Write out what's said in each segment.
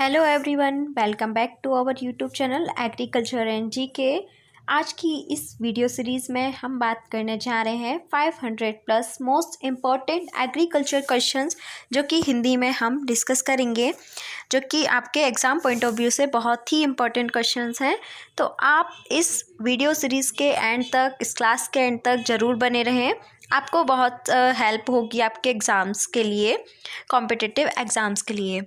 Hello everyone, welcome back to our YouTube channel agriculture and GK. आज की इस video series में हम बात करने जा रहे हैं 500 plus most important agriculture questions जो कि हिंदी में हम डिस्कस करेंगे, जो कि आपके एग्ज़ाम पॉइंट ऑफ व्यू से बहुत ही इम्पॉर्टेंट क्वेश्चंस हैं। तो आप इस वीडियो सीरीज़ के एंड तक, इस क्लास के एंड तक ज़रूर बने रहें। आपको बहुत हेल्प होगी आपके एग्ज़ाम्स के लिए, कॉम्पिटिटिव एग्ज़ाम्स के लिए।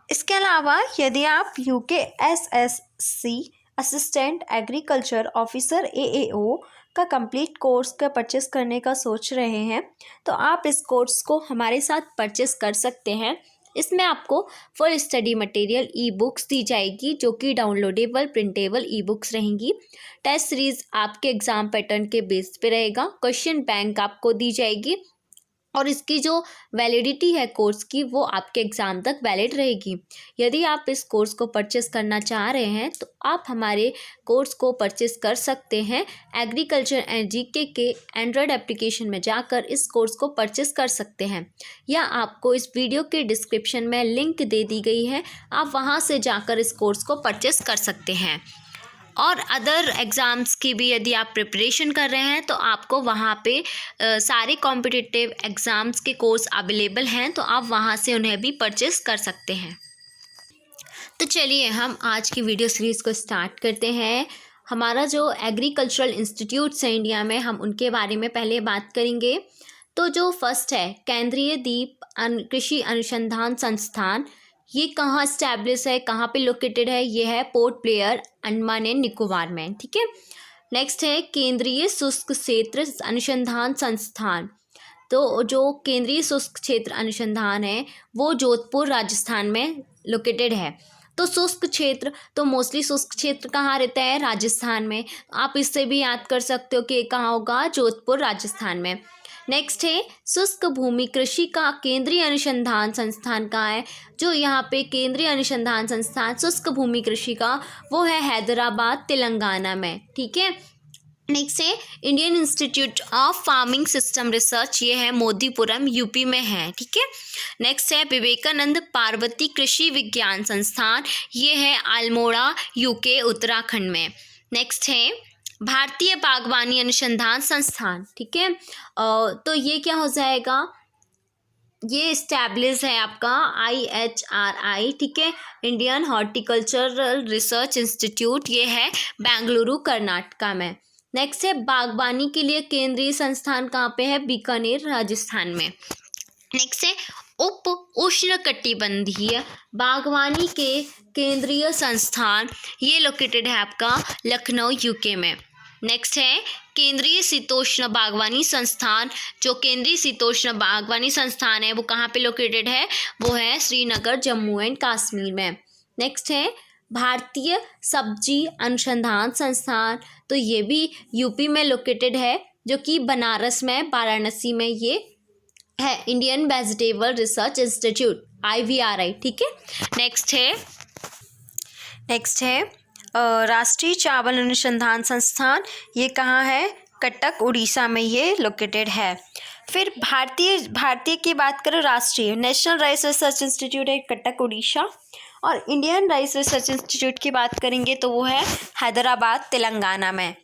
इसके अलावा यदि आप UKSSC assistant agriculture officer AAO का कंप्लीट कोर्स का परचेस करने का सोच रहे हैं, तो आप इस कोर्स को हमारे साथ परचेस कर सकते हैं। इसमें आपको full study material e books दी जाएगी, जो कि डाउनलोडेबल प्रिंटेबल ई बुक्स रहेंगी। टेस्ट सीरीज़ आपके एग्ज़ाम पैटर्न के बेस पे रहेगा। क्वेश्चन बैंक आपको दी जाएगी और इसकी जो वैलिडिटी है कोर्स की, वो आपके एग्ज़ाम तक वैलिड रहेगी। यदि आप इस कोर्स को परचेस करना चाह रहे हैं तो आप हमारे कोर्स को परचेस कर सकते हैं। एग्रीकल्चर एंड जीके के एंड्रॉयड एप्लीकेशन में जाकर इस कोर्स को परचेस कर सकते हैं, या आपको इस वीडियो के डिस्क्रिप्शन में लिंक दे दी गई है, आप वहां से जाकर इस कोर्स को परचेस कर सकते हैं। और अदर एग्ज़ाम्स की भी यदि आप प्रिपरेशन कर रहे हैं तो आपको वहाँ पे सारे कॉम्पिटिटिव एग्ज़ाम्स के कोर्स अवेलेबल हैं, तो आप वहाँ से उन्हें भी परचेस कर सकते हैं। तो चलिए हम आज की वीडियो सीरीज़ को स्टार्ट करते हैं। हमारा जो एग्रीकल्चरल इंस्टीट्यूट्स हैं इंडिया में, हम उनके बारे में पहले बात करेंगे। तो जो फर्स्ट है केंद्रीय द्वीप कृषि अनुसंधान संस्थान, ये कहाँ इस्टेब्लिश है, कहाँ पे लोकेटेड है? ये है port Blair, Andaman and Nicobar में। ठीक है। नेक्स्ट है केंद्रीय शुष्क क्षेत्र अनुसंधान संस्थान। तो जो केंद्रीय शुष्क क्षेत्र अनुसंधान है वो जोधपुर राजस्थान में लोकेटेड है। तो शुष्क क्षेत्र, तो मोस्टली शुष्क क्षेत्र कहाँ रहता है? राजस्थान में। आप इससे भी याद कर सकते हो कि ये कहाँ होगा? जोधपुर राजस्थान में। नेक्स्ट है शुष्क भूमि कृषि का केंद्रीय अनुसंधान संस्थान कहाँ है? जो यहाँ पे केंद्रीय अनुसंधान संस्थान शुष्क भूमि कृषि का, वो है हैदराबाद तेलंगाना में। ठीक है। नेक्स्ट है Indian institute of farming system research, ये है मोदीपुरम यूपी में है। ठीक है। नेक्स्ट है विवेकानंद पार्वती कृषि विज्ञान संस्थान, ये है अल्मोड़ा यूके उत्तराखंड में। नेक्स्ट है भारतीय बागवानी अनुसंधान संस्थान। ठीक है। तो ये क्या हो जाएगा? ये इस्टेब्लिश है आपका IHRI। ठीक है, इंडियन हॉर्टिकल्चरल रिसर्च इंस्टीट्यूट, ये है बेंगलुरु कर्नाटका में। नेक्स्ट है बागवानी के लिए केंद्रीय संस्थान कहाँ पे है? बीकानेर राजस्थान में। नेक्स्ट है उप उष्णकटिबंधीय बागवानी के केंद्रीय संस्थान, ये लोकेटेड है आपका लखनऊ यूके में। नेक्स्ट है केंद्रीय शीतोष्ण बागवानी संस्थान। जो केंद्रीय शीतोष्ण बागवानी संस्थान है वो कहाँ पे लोकेटेड है? वो है श्रीनगर जम्मू एंड कश्मीर में। नेक्स्ट है भारतीय सब्जी अनुसंधान संस्थान, तो ये भी यूपी में लोकेटेड है, जो कि बनारस में, वाराणसी में ये है। Indian vegetable research institute IVRI। ठीक है। नेक्स्ट है राष्ट्रीय चावल अनुसंधान संस्थान, ये कहाँ है? कटक उड़ीसा में ये लोकेटेड है। फिर भारतीय की बात करें, राष्ट्रीय नेशनल राइस रिसर्च इंस्टीट्यूट है कटक उड़ीसा, और इंडियन राइस रिसर्च इंस्टीट्यूट की बात करेंगे तो वो है हैदराबाद तेलंगाना में।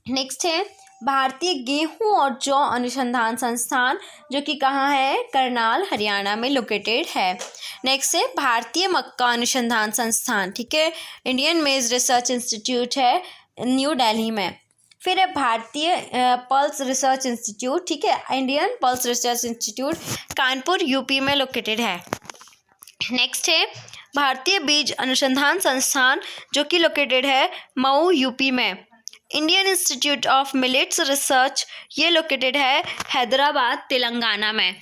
नेक्स्ट है भारतीय गेहूं और जौ अनुसंधान संस्थान, जो कि कहाँ है? करनाल हरियाणा में लोकेटेड है। नेक्स्ट है भारतीय मक्का अनुसंधान संस्थान। ठीक है, इंडियन मेज रिसर्च इंस्टीट्यूट है न्यू दिल्ली में। फिर है भारतीय पल्स रिसर्च इंस्टीट्यूट। ठीक है, Indian pulse research institute Kanpur UP में लोकेटेड है। नेक्स्ट है भारतीय बीज अनुसंधान संस्थान, जो कि लोकेटेड है मऊ यूपी में। Indian institute of millets research, ये लोकेटेड है हैदराबाद तेलंगाना में।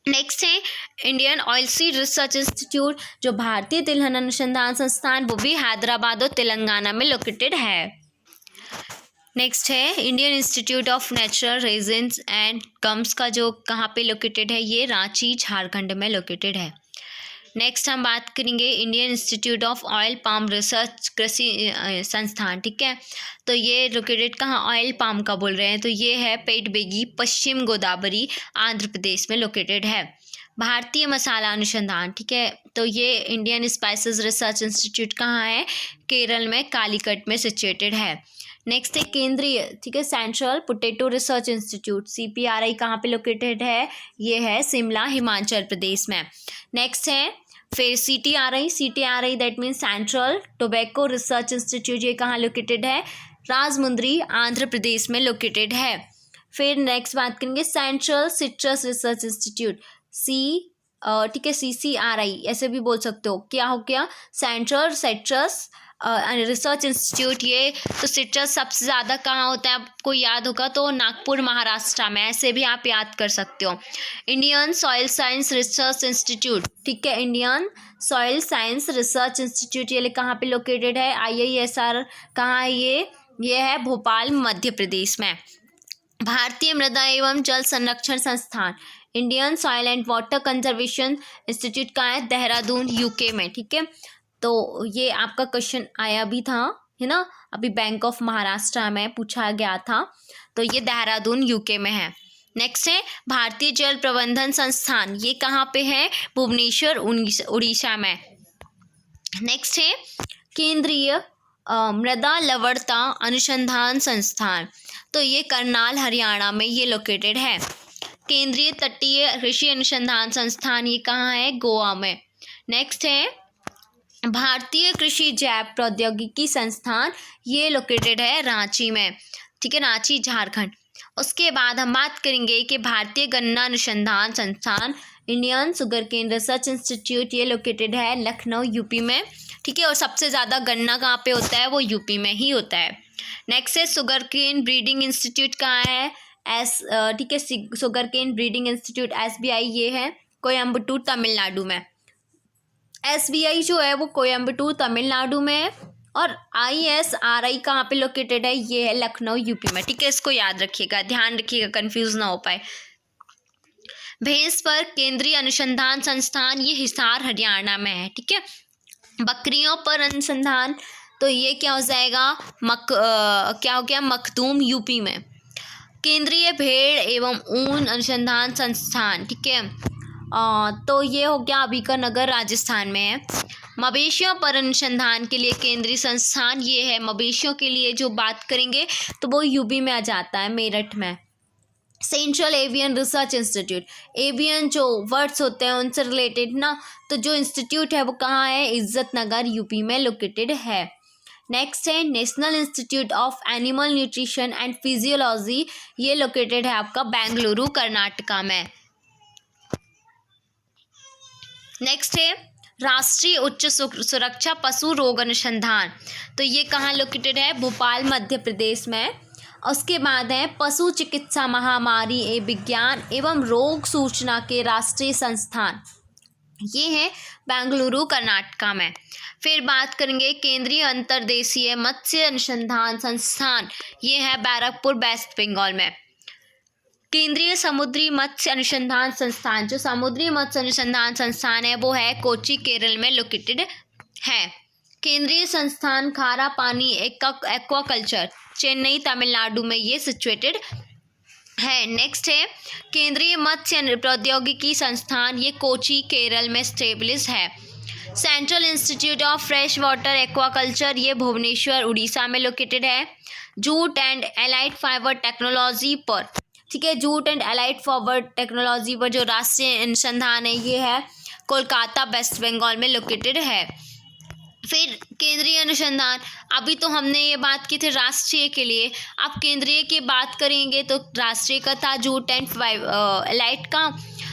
नेक्स्ट है Indian oil seed research institute, जो भारतीय तिलहन अनुसंधान संस्थान, वो भी हैदराबाद और तेलंगाना में लोकेटेड है। नेक्स्ट है Indian institute of natural resins and gums का, जो कहाँ पे लोकेटेड है? ये रांची झारखंड में लोकेटेड है। नेक्स्ट हम बात करेंगे Indian institute of oil palm research कृषि संस्थान। ठीक है, तो ये लोकेटेड कहाँ? ऑयल पाम का बोल रहे हैं, तो ये है पेटबेगी, पश्चिम गोदावरी, आंध्र प्रदेश में लोकेटेड है। भारतीय मसाला अनुसंधान, ठीक है, तो ये इंडियन स्पाइसेस रिसर्च इंस्टीट्यूट कहाँ है, केरल में कालीकट में सिचुएटेड है। नेक्स्ट है केंद्रीय, ठीक है, central potato research institute CPRI कहाँ पे लोकेटेड है, ये है शिमला हिमाचल प्रदेश में। नेक्स्ट है फिर CTRI that means central tobacco research institute, ये कहाँ लोकेटेड है, राजमुंद्री आंध्र प्रदेश में लोकेटेड है। फिर नेक्स्ट बात करेंगे सेंट्रल सिट्रस रिसर्च इंस्टीट्यूट ठीक है CCRI ऐसे भी बोल सकते हो, क्या हो गया, सेंट्रल सिट्रस रिसर्च इंस्टीट्यूट। ये तो सिट्रस सबसे ज़्यादा कहाँ होता है आपको याद होगा तो नागपुर महाराष्ट्र में, ऐसे भी आप याद कर सकते हो। Indian soil science research institute, ठीक है, Indian soil science research institute ये कहाँ पे लोकेटेड है, IISR कहाँ है ये है भोपाल मध्य प्रदेश में। भारतीय मृदा एवं जल संरक्षण संस्थान Indian soil and water conservation institute कहाँ है, देहरादून UK में, ठीक है। तो ये आपका क्वेश्चन आया भी था, है ना, अभी बैंक ऑफ महाराष्ट्र में पूछा गया था, तो ये देहरादून UK में है। नेक्स्ट है भारतीय जल प्रबंधन संस्थान, ये कहाँ पे है, भुवनेश्वर उड़ीसा में। नेक्स्ट है केंद्रीय मृदा लवणता अनुसंधान संस्थान, तो ये करनाल हरियाणा में ये लोकेटेड है। केंद्रीय तटीय कृषि अनुसंधान संस्थान ये कहाँ है, गोवा में। नेक्स्ट है भारतीय कृषि जैव प्रौद्योगिकी संस्थान, ये लोकेटेड है रांची में, ठीक है, रांची झारखंड। उसके बाद हम बात करेंगे कि भारतीय गन्ना अनुसंधान संस्थान Indian sugar cane research institute, ये लोकेटेड है लखनऊ UP में, ठीक है, और सबसे ज़्यादा गन्ना कहाँ पे होता है, वो UP में ही होता है। नेक्स्ट है शुगर केन ब्रीडिंग इंस्टीट्यूट कहाँ है, ठीक है, sugar cane breeding institute SBI ये है कोयम्बटूर तमिलनाडु में। SBI जो है वो कोयम्बटूर तमिलनाडु में है, और ISRI कहाँ पे लोकेटेड है, ये है लखनऊ UP में, ठीक है, इसको याद रखिएगा, ध्यान रखिएगा, कंफ्यूज ना हो पाए। भैंस पर केंद्रीय अनुसंधान संस्थान ये हिसार हरियाणा में है, ठीक है। बकरियों पर अनुसंधान, तो ये क्या हो जाएगा, क्या हो गया, मखदूम UP में। केंद्रीय भेड़ एवं ऊन अनुसंधान संस्थान, ठीक है, तो ये हो गया बीकानेर राजस्थान में है। मवेशियों पर अनुसंधान के लिए केंद्रीय संस्थान ये है, मवेशियों के लिए जो बात करेंगे तो वो UP में आ जाता है, मेरठ में। Central avian research institute, avian जो वर्ड्स होते हैं उनसे रिलेटेड ना, तो जो इंस्टीट्यूट है वो कहाँ है, इज्जत नगर UP में लोकेटेड है। नेक्स्ट है national institute of animal nutrition and physiology, ये लोकेटेड है आपका बेंगलुरु कर्नाटका में। नेक्स्ट है राष्ट्रीय उच्च सुरक्षा पशु रोग अनुसंधान, तो ये कहाँ लोकेटेड है, भोपाल मध्य प्रदेश में। उसके बाद है पशु चिकित्सा महामारी विज्ञान एवं रोग सूचना के राष्ट्रीय संस्थान, ये है बेंगलुरु कर्नाटका में। फिर बात करेंगे केंद्रीय अंतर्देशीय मत्स्य अनुसंधान संस्थान, ये है बैरकपुर वेस्ट बंगाल में। केंद्रीय समुद्री मत्स्य अनुसंधान संस्थान, जो समुद्री मत्स्य अनुसंधान संस्थान है वो है कोच्चि केरल में लोकेटेड है। केंद्रीय संस्थान खारा पानी एक्वाकल्चर, चेन्नई तमिलनाडु में ये सिचुएटेड है। नेक्स्ट है केंद्रीय मत्स्य प्रौद्योगिकी संस्थान, ये कोच्चि केरल में स्टेब्लिश है। Central institute of fresh water aquaculture, ये भुवनेश्वर उड़ीसा में लोकेटेड है। Jute and allied fibre technology पर, ठीक है, jute and allied fibre technology पर जो राष्ट्रीय अनुसंधान है ये है कोलकाता वेस्ट बंगाल में लोकेटेड है। फिर केंद्रीय अनुसंधान, अभी तो हमने ये बात की थी राष्ट्रीय के लिए, अब केंद्रीय की बात करेंगे तो राष्ट्रीय का था जूट एंड एलाइड का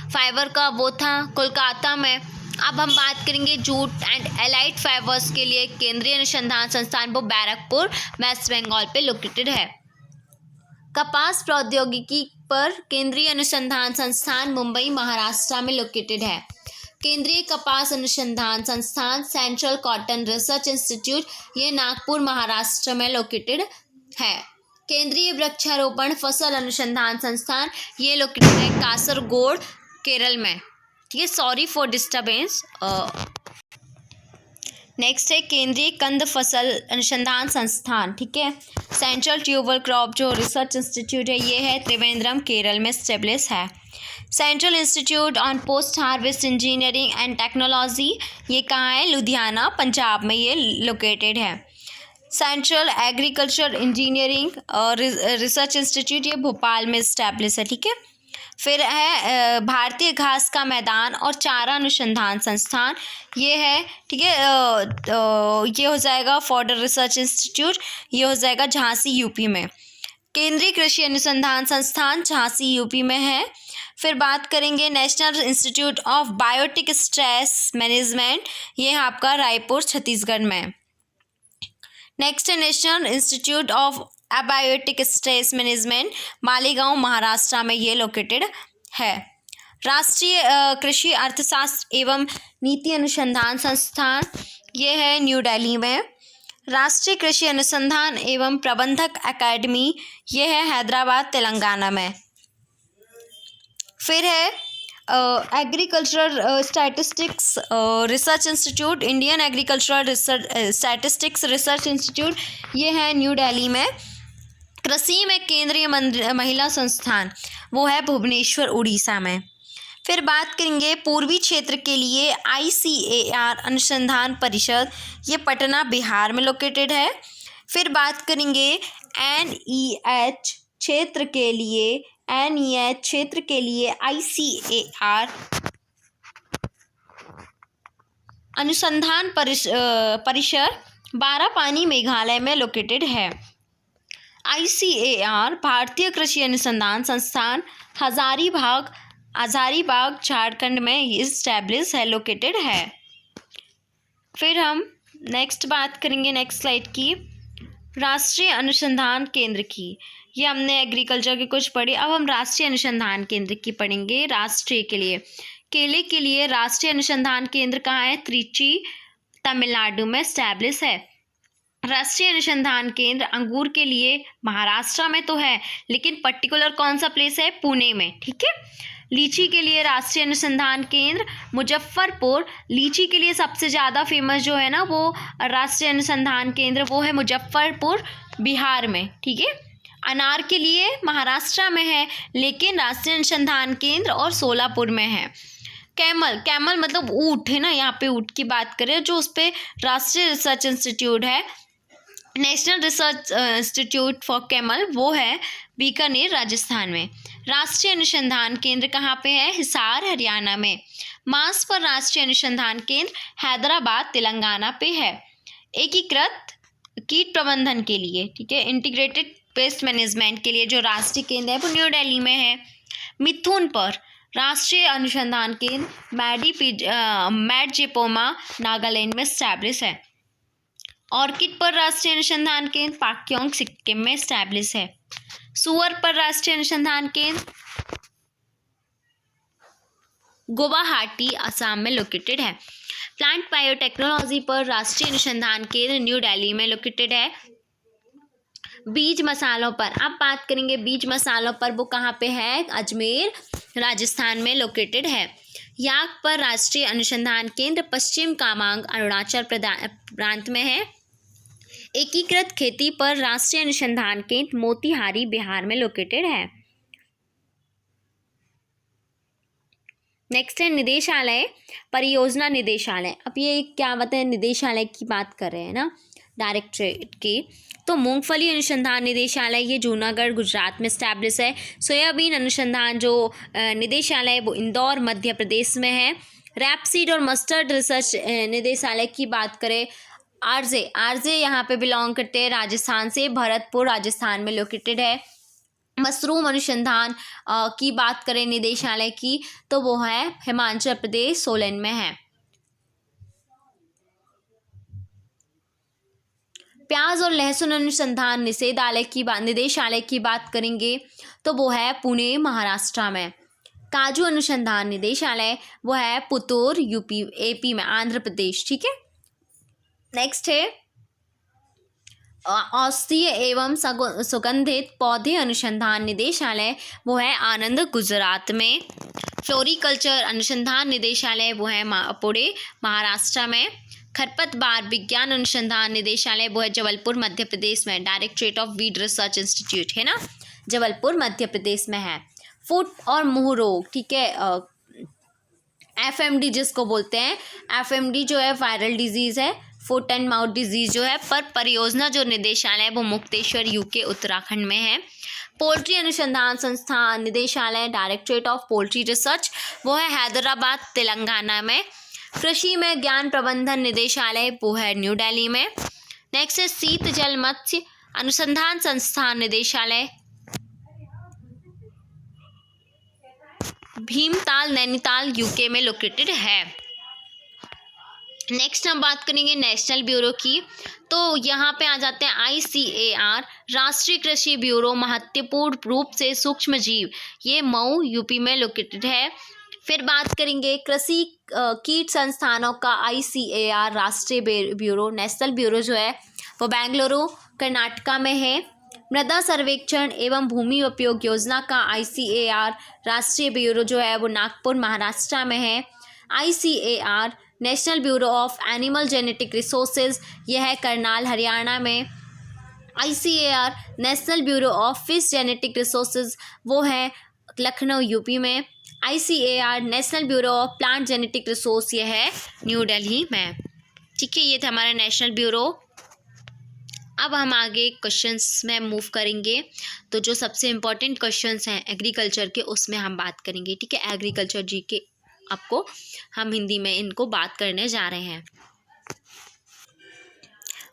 फाइबर का, वो था कोलकाता में। अब हम बात करेंगे जूट एंड एलाइड फाइबर्स के लिए केंद्रीय अनुसंधान संस्थान, वो बैरकपुर वेस्ट बंगाल पे लोकेटेड है। कपास प्रौद्योगिकी पर केंद्रीय अनुसंधान संस्थान मुंबई महाराष्ट्र में लोकेटेड है। केंद्रीय कपास अनुसंधान संस्थान सेंट्रल कॉटन रिसर्च इंस्टीट्यूट, ये नागपुर महाराष्ट्र में लोकेटेड है। केंद्रीय वृक्षारोपण फसल अनुसंधान संस्थान, ये लोकेटेड है कासरगोड केरल में, ठीक है, सॉरी फॉर डिस्टर्बेंस। नेक्स्ट है केंद्रीय कंद फसल अनुसंधान संस्थान, ठीक है, सेंट्रल ट्यूबर क्रॉप जो रिसर्च इंस्टीट्यूट है ये है त्रिवेंद्रम केरल में स्टेब्लिश है। Central institute on post harvest engineering and technology, ये कहाँ है? लुधियाना, पंजाब में ये लोकेटेड है। सेंट्रल एग्रीकल्चर इंजीनियरिंग और रिसर्च इंस्टीट्यूट, ये भोपाल में इस्टेब्लिश है, ठीक है। फिर है भारतीय घास का मैदान और चारा अनुसंधान संस्थान, ये है, ठीक है। ये हो जाएगा फॉर्डर रिसर्च इंस्टीट्यूट, ये हो जाएगा झांसी यूपी में। केंद्रीय कृषि अनुसंधान संस्थान झांसी यूपी में है। फिर बात करेंगे national institute of biotic stress management, ये आपका रायपुर छत्तीसगढ़ में। नेक्स्ट है national institute of abiotic stress management, Malegaon Maharashtra में ये लोकेटेड है। राष्ट्रीय कृषि अर्थशास्त्र एवं नीति अनुसंधान संस्थान, ये है न्यू दिल्ली में। राष्ट्रीय कृषि अनुसंधान एवं प्रबंधक एकेडमी, ये है हैदराबाद तेलंगाना में। फिर है agricultural statistics research institute, Indian agricultural research statistics research institute, ये है न्यू दिल्ली में। कृषि में केंद्रीय महिला संस्थान, वो है भुवनेश्वर उड़ीसा में। फिर बात करेंगे पूर्वी क्षेत्र के लिए ICAR अनुसंधान परिषद, ये पटना बिहार में लोकेटेड है। फिर बात करेंगे NEH क्षेत्र के लिए, NEH क्षेत्र के लिए ICAR अनुसंधान परिसर बारापानी मेघालय में लोकेटेड है। ICAR भारतीय कृषि अनुसंधान संस्थान हजारीबाग झारखंड में इस्टेब्लिश है, लोकेटेड है। फिर हम नेक्स्ट बात करेंगे नेक्स्ट स्लाइड की, राष्ट्रीय अनुसंधान केंद्र की। ये हमने एग्रीकल्चर के कुछ पढ़े, अब हम राष्ट्रीय अनुसंधान केंद्र की पढ़ेंगे। राष्ट्रीय के लिए केले के लिए राष्ट्रीय अनुसंधान केंद्र कहाँ है? त्रिची, तमिलनाडु में इस्टेब्लिश है। राष्ट्रीय अनुसंधान केंद्र अंगूर के लिए महाराष्ट्र में तो है, लेकिन पर्टिकुलर कौन सा प्लेस है? पुणे में, ठीक है। लीची के लिए राष्ट्रीय अनुसंधान केंद्र मुजफ्फरपुर, लीची के लिए सबसे ज़्यादा फेमस जो है ना वो राष्ट्रीय अनुसंधान केंद्र, वो है मुजफ्फरपुर बिहार में, ठीक है। अनार के लिए महाराष्ट्र में है, लेकिन राष्ट्रीय अनुसंधान केंद्र और सोलापुर में है। कैमल मतलब ऊँट है ना, यहाँ पे ऊँट की बात करें, जो उस पर राष्ट्रीय रिसर्च इंस्टीट्यूट है, national research institute for camel, वो है बीकानेर राजस्थान में। राष्ट्रीय अनुसंधान केंद्र कहाँ पे है? हिसार हरियाणा में। मांस पर राष्ट्रीय अनुसंधान केंद्र हैदराबाद तेलंगाना पे है। एकीकृत कीट प्रबंधन के लिए, ठीक है, इंटीग्रेटेड पेस्ट मैनेजमेंट के लिए जो राष्ट्रीय केंद्र है वो न्यू दिल्ली में है। मिथुन पर राष्ट्रीय अनुसंधान केंद्र मैडजिपोमा नागालैंड में स्टैब्लिश है। ऑर्किड पर राष्ट्रीय अनुसंधान केंद्र पाक्योंग सिक्किम में स्टैब्लिश है। सुअर पर राष्ट्रीय अनुसंधान केंद्र गुवाहाटी असम में लोकेटेड है। प्लांट बायोटेक्नोलॉजी पर राष्ट्रीय अनुसंधान केंद्र न्यू दिल्ली में लोकेटेड है। बीज मसालों पर अब बात करेंगे, बीज मसालों पर वो कहाँ पे है? अजमेर राजस्थान में लोकेटेड है। याक पर राष्ट्रीय अनुसंधान केंद्र पश्चिम कामांग अरुणाचल प्रांत में है। एकीकृत खेती पर राष्ट्रीय अनुसंधान केंद्र मोतिहारी बिहार में लोकेटेड है। नेक्स्ट है निदेशालय, परियोजना निदेशालय। अब ये क्या बताए? निदेशालय की बात कर रहे हैं ना, डायरेक्टरेट की। तो मूंगफली अनुसंधान निदेशालय ये जूनागढ़ गुजरात में स्टैब्लिश है। सोयाबीन अनुसंधान जो निदेशालय वो इंदौर मध्य प्रदेश में है। रैपसीड और मस्टर्ड रिसर्च निदेशालय की बात करें, आरजे यहाँ पे बिलोंग करते हैं राजस्थान से, भरतपुर राजस्थान में लोकेटेड है। मशरूम अनुसंधान की बात करें निदेशालय की, तो वो है हिमाचल प्रदेश सोलन में है। प्याज और लहसुन अनुसंधान निदेशालय की बात करेंगे तो वो है पुणे महाराष्ट्र में। काजू अनुसंधान निदेशालय वो है पुतूर AP में, आंध्र प्रदेश, ठीक है। नेक्स्ट है औषधीय एवं सुगंधित पौधे अनुसंधान निदेशालय वो है आनंद गुजरात में। फ्लोरिकल्चर अनुसंधान निदेशालय वो है पुणे महाराष्ट्र में। खरपतवार विज्ञान अनुसंधान निदेशालय वो है जबलपुर मध्य प्रदेश में। Directorate of weed research institute है ना, जबलपुर मध्य प्रदेश में है। फुट और मुंह रोग, ठीक है, FMD जिसको बोलते हैं, FMD जो है वायरल डिजीज़ है, फुट एंड माउथ डिजीज़ जो है। पर परियोजना जो निदेशालय है वो मुक्तेश्वर यूके उत्तराखंड में है। पोल्ट्री अनुसंधान संस्थान निदेशालय डायरेक्टरेट ऑफ पोल्ट्री रिसर्च वो है हैदराबाद तेलंगाना में। कृषि में ज्ञान प्रबंधन निदेशालय वो है न्यू दिल्ली में। नेक्स्ट है शीत जल मत्स्य अनुसंधान संस्थान निदेशालय भीमताल नैनीताल यूके में लोकेटेड है। नेक्स्ट हम बात करेंगे नेशनल ब्यूरो की, तो यहाँ पे आ जाते हैं ICAR राष्ट्रीय कृषि ब्यूरो महत्वपूर्ण रूप से सूक्ष्म जीव, ये मऊ यूपी में लोकेटेड है। फिर बात करेंगे कृषि कीट संस्थानों का ICAR राष्ट्रीय ब्यूरो नेशनल ब्यूरो जो है वो बेंगलुरु कर्नाटका में है। मृदा सर्वेक्षण एवं भूमि उपयोग योजना का ICAR राष्ट्रीय ब्यूरो जो है वो नागपुर महाराष्ट्र में है। ICAR national bureau of animal genetic resources यह है करनाल हरियाणा में। ICAR national bureau of fish genetic resources वो है लखनऊ यूपी में। ICAR national bureau of plant genetic resource यह है न्यू दिल्ली में। ठीक है, ये था हमारा नेशनल ब्यूरो। अब हम आगे क्वेश्चंस में मूव करेंगे, तो जो सबसे इम्पोर्टेंट क्वेश्चंस हैं एग्रीकल्चर के उसमें हम बात करेंगे। ठीक है, एग्रीकल्चर GK आपको हम हिंदी में इनको बात करने जा रहे हैं।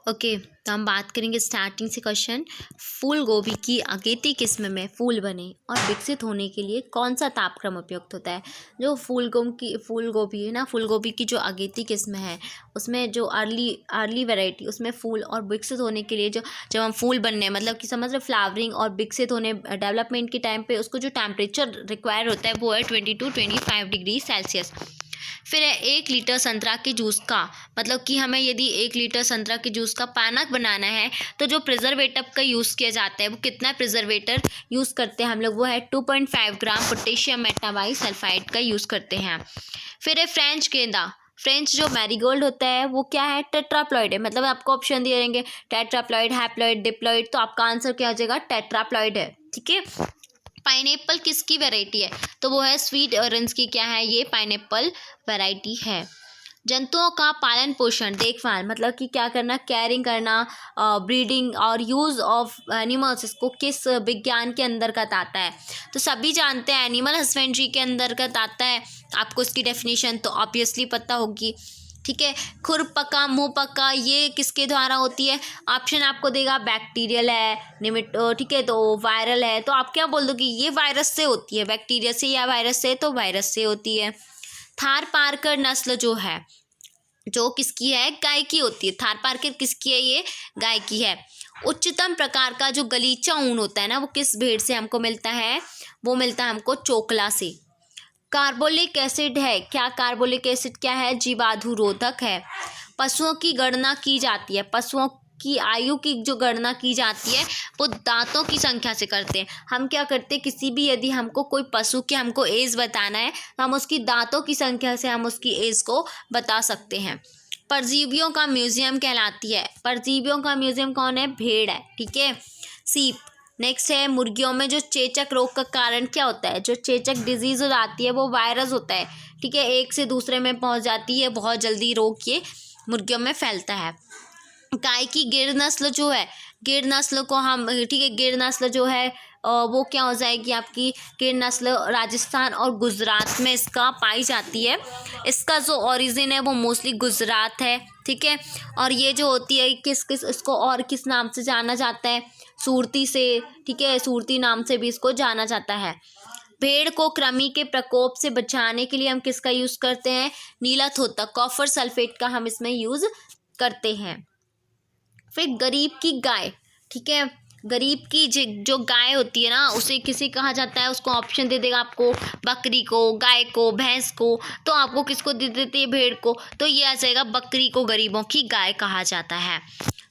ओके, तो हम बात करेंगे स्टार्टिंग से क्वेश्चन। फूल गोभी की अगेती किस्म में फूल बने और विकसित होने के लिए कौन सा तापक्रम उपयुक्त होता है? जो फूल गोभी है ना, फूल गोभी की जो अगेती किस्म है उसमें जो अर्ली वैरायटी उसमें फूल और विकसित होने के लिए जब हम फूल बनने मतलब कि समझ रहे फ्लावरिंग और विकसित होने डेवलपमेंट के टाइम पे उसको जो टेम्परेचर रिक्वायर होता है वो है 22 to 25 डिग्री सेल्सियस। फिर है 1 लीटर संतरा के जूस का, मतलब कि हमें यदि 1 लीटर संतरा के जूस का पानक बनाना है तो जो प्रिजर्वेटिव का यूज़ किया जाता है वो कितना प्रिजर्वेटर यूज़ करते हैं हम लोग, वो है 2.5 ग्राम पोटेशियम मेटाबाइसल्फाइड का यूज़ करते हैं। फिर है फ्रेंच गेंदा, फ्रेंच जो मैरीगोल्ड होता है वो क्या है, टेट्राप्लॉइड है। मतलब आपको ऑप्शन दिए रहेंगे टेट्राप्लॉइड, हैप्लॉइड, डिप्लॉइड, तो आपका आंसर क्या हो जाएगा, टेट्राप्लॉइड है। ठीक है, पाइनएप्पल किसकी वैरायटी है, तो वो है स्वीट ऑरेंज की क्या है, ये पाइनएप्पल वैरायटी है। जंतुओं का पालन पोषण देखभाल मतलब कि क्या करना, केयरिंग करना, ब्रीडिंग और यूज़ ऑफ एनिमल्स, इसको किस विज्ञान के अंतर्गत आता है, तो सभी जानते हैं एनिमल हस्बेंड्री के अंतर्गत आता है। आपको इसकी डेफिनेशन तो ऑब्वियसली पता होगी। ठीक है, खुर पका मुँह पका ये किसके द्वारा होती है, ऑप्शन आपको देगा बैक्टीरियल है, ठीक है, तो वायरल है, तो आप क्या बोल दोगे, ये वायरस से होती है, बैक्टीरिया से या वायरस से, तो वायरस से होती है। थार पारकर नस्ल जो है जो किसकी है, गाय की होती है। थार पारकर किसकी है, ये गाय की है। उच्चतम प्रकार का जो गलीचा ऊन होता है ना वो किस भेड़ से हमको मिलता है, वो मिलता है हमको चोकला से। कार्बोलिक एसिड है, क्या कार्बोलिक एसिड क्या है, जीवाणुरोधक है। पशुओं की गणना की जाती है, पशुओं की आयु की जो गणना की जाती है वो दांतों की संख्या से करते हैं। हम क्या करते हैं, किसी भी यदि हमको कोई पशु की हमको एज बताना है तो हम उसकी दांतों की संख्या से हम उसकी एज को बता सकते हैं। परजीवियों का म्यूजियम कहलाती है, परजीवियों का म्यूजियम कौन है, भेड़ है। ठीक है, सीप। नेक्स्ट है मुर्गियों में जो चेचक रोग का कारण क्या होता है, जो चेचक डिजीज हो जाती है वो वायरस होता है। ठीक है, एक से दूसरे में पहुंच जाती है, बहुत जल्दी रोग ये मुर्गियों में फैलता है। गाय की गिर नस्ल जो है, गिर नस्ल को हम, ठीक है, गिर नस्ल जो है वो क्या हो जाएगी आपकी, गिर नस्ल राजस्थान और गुजरात में इसका पाई जाती है। इसका जो ओरिजिन है वो मोस्टली गुजरात है। ठीक है, और ये जो होती है इसको और किस नाम से जाना जाता है, सूरती से। ठीक है, सूरती नाम से भी इसको जाना जाता है। भेड़ को कृमि के प्रकोप से बचाने के लिए हम किसका यूज़ करते हैं, नीला थोथा, कॉपर सल्फेट का हम इसमें यूज़ करते हैं। फिर गरीब की गाय, ठीक है, गरीब की जो गाय होती है ना उसे किसे कहा जाता है, उसको ऑप्शन दे देगा आपको, बकरी को, गाय को, भैंस को, तो आपको किसको दे देती है, भेड़ को, तो ये आ जाएगा बकरी को गरीबों की गाय कहा जाता है।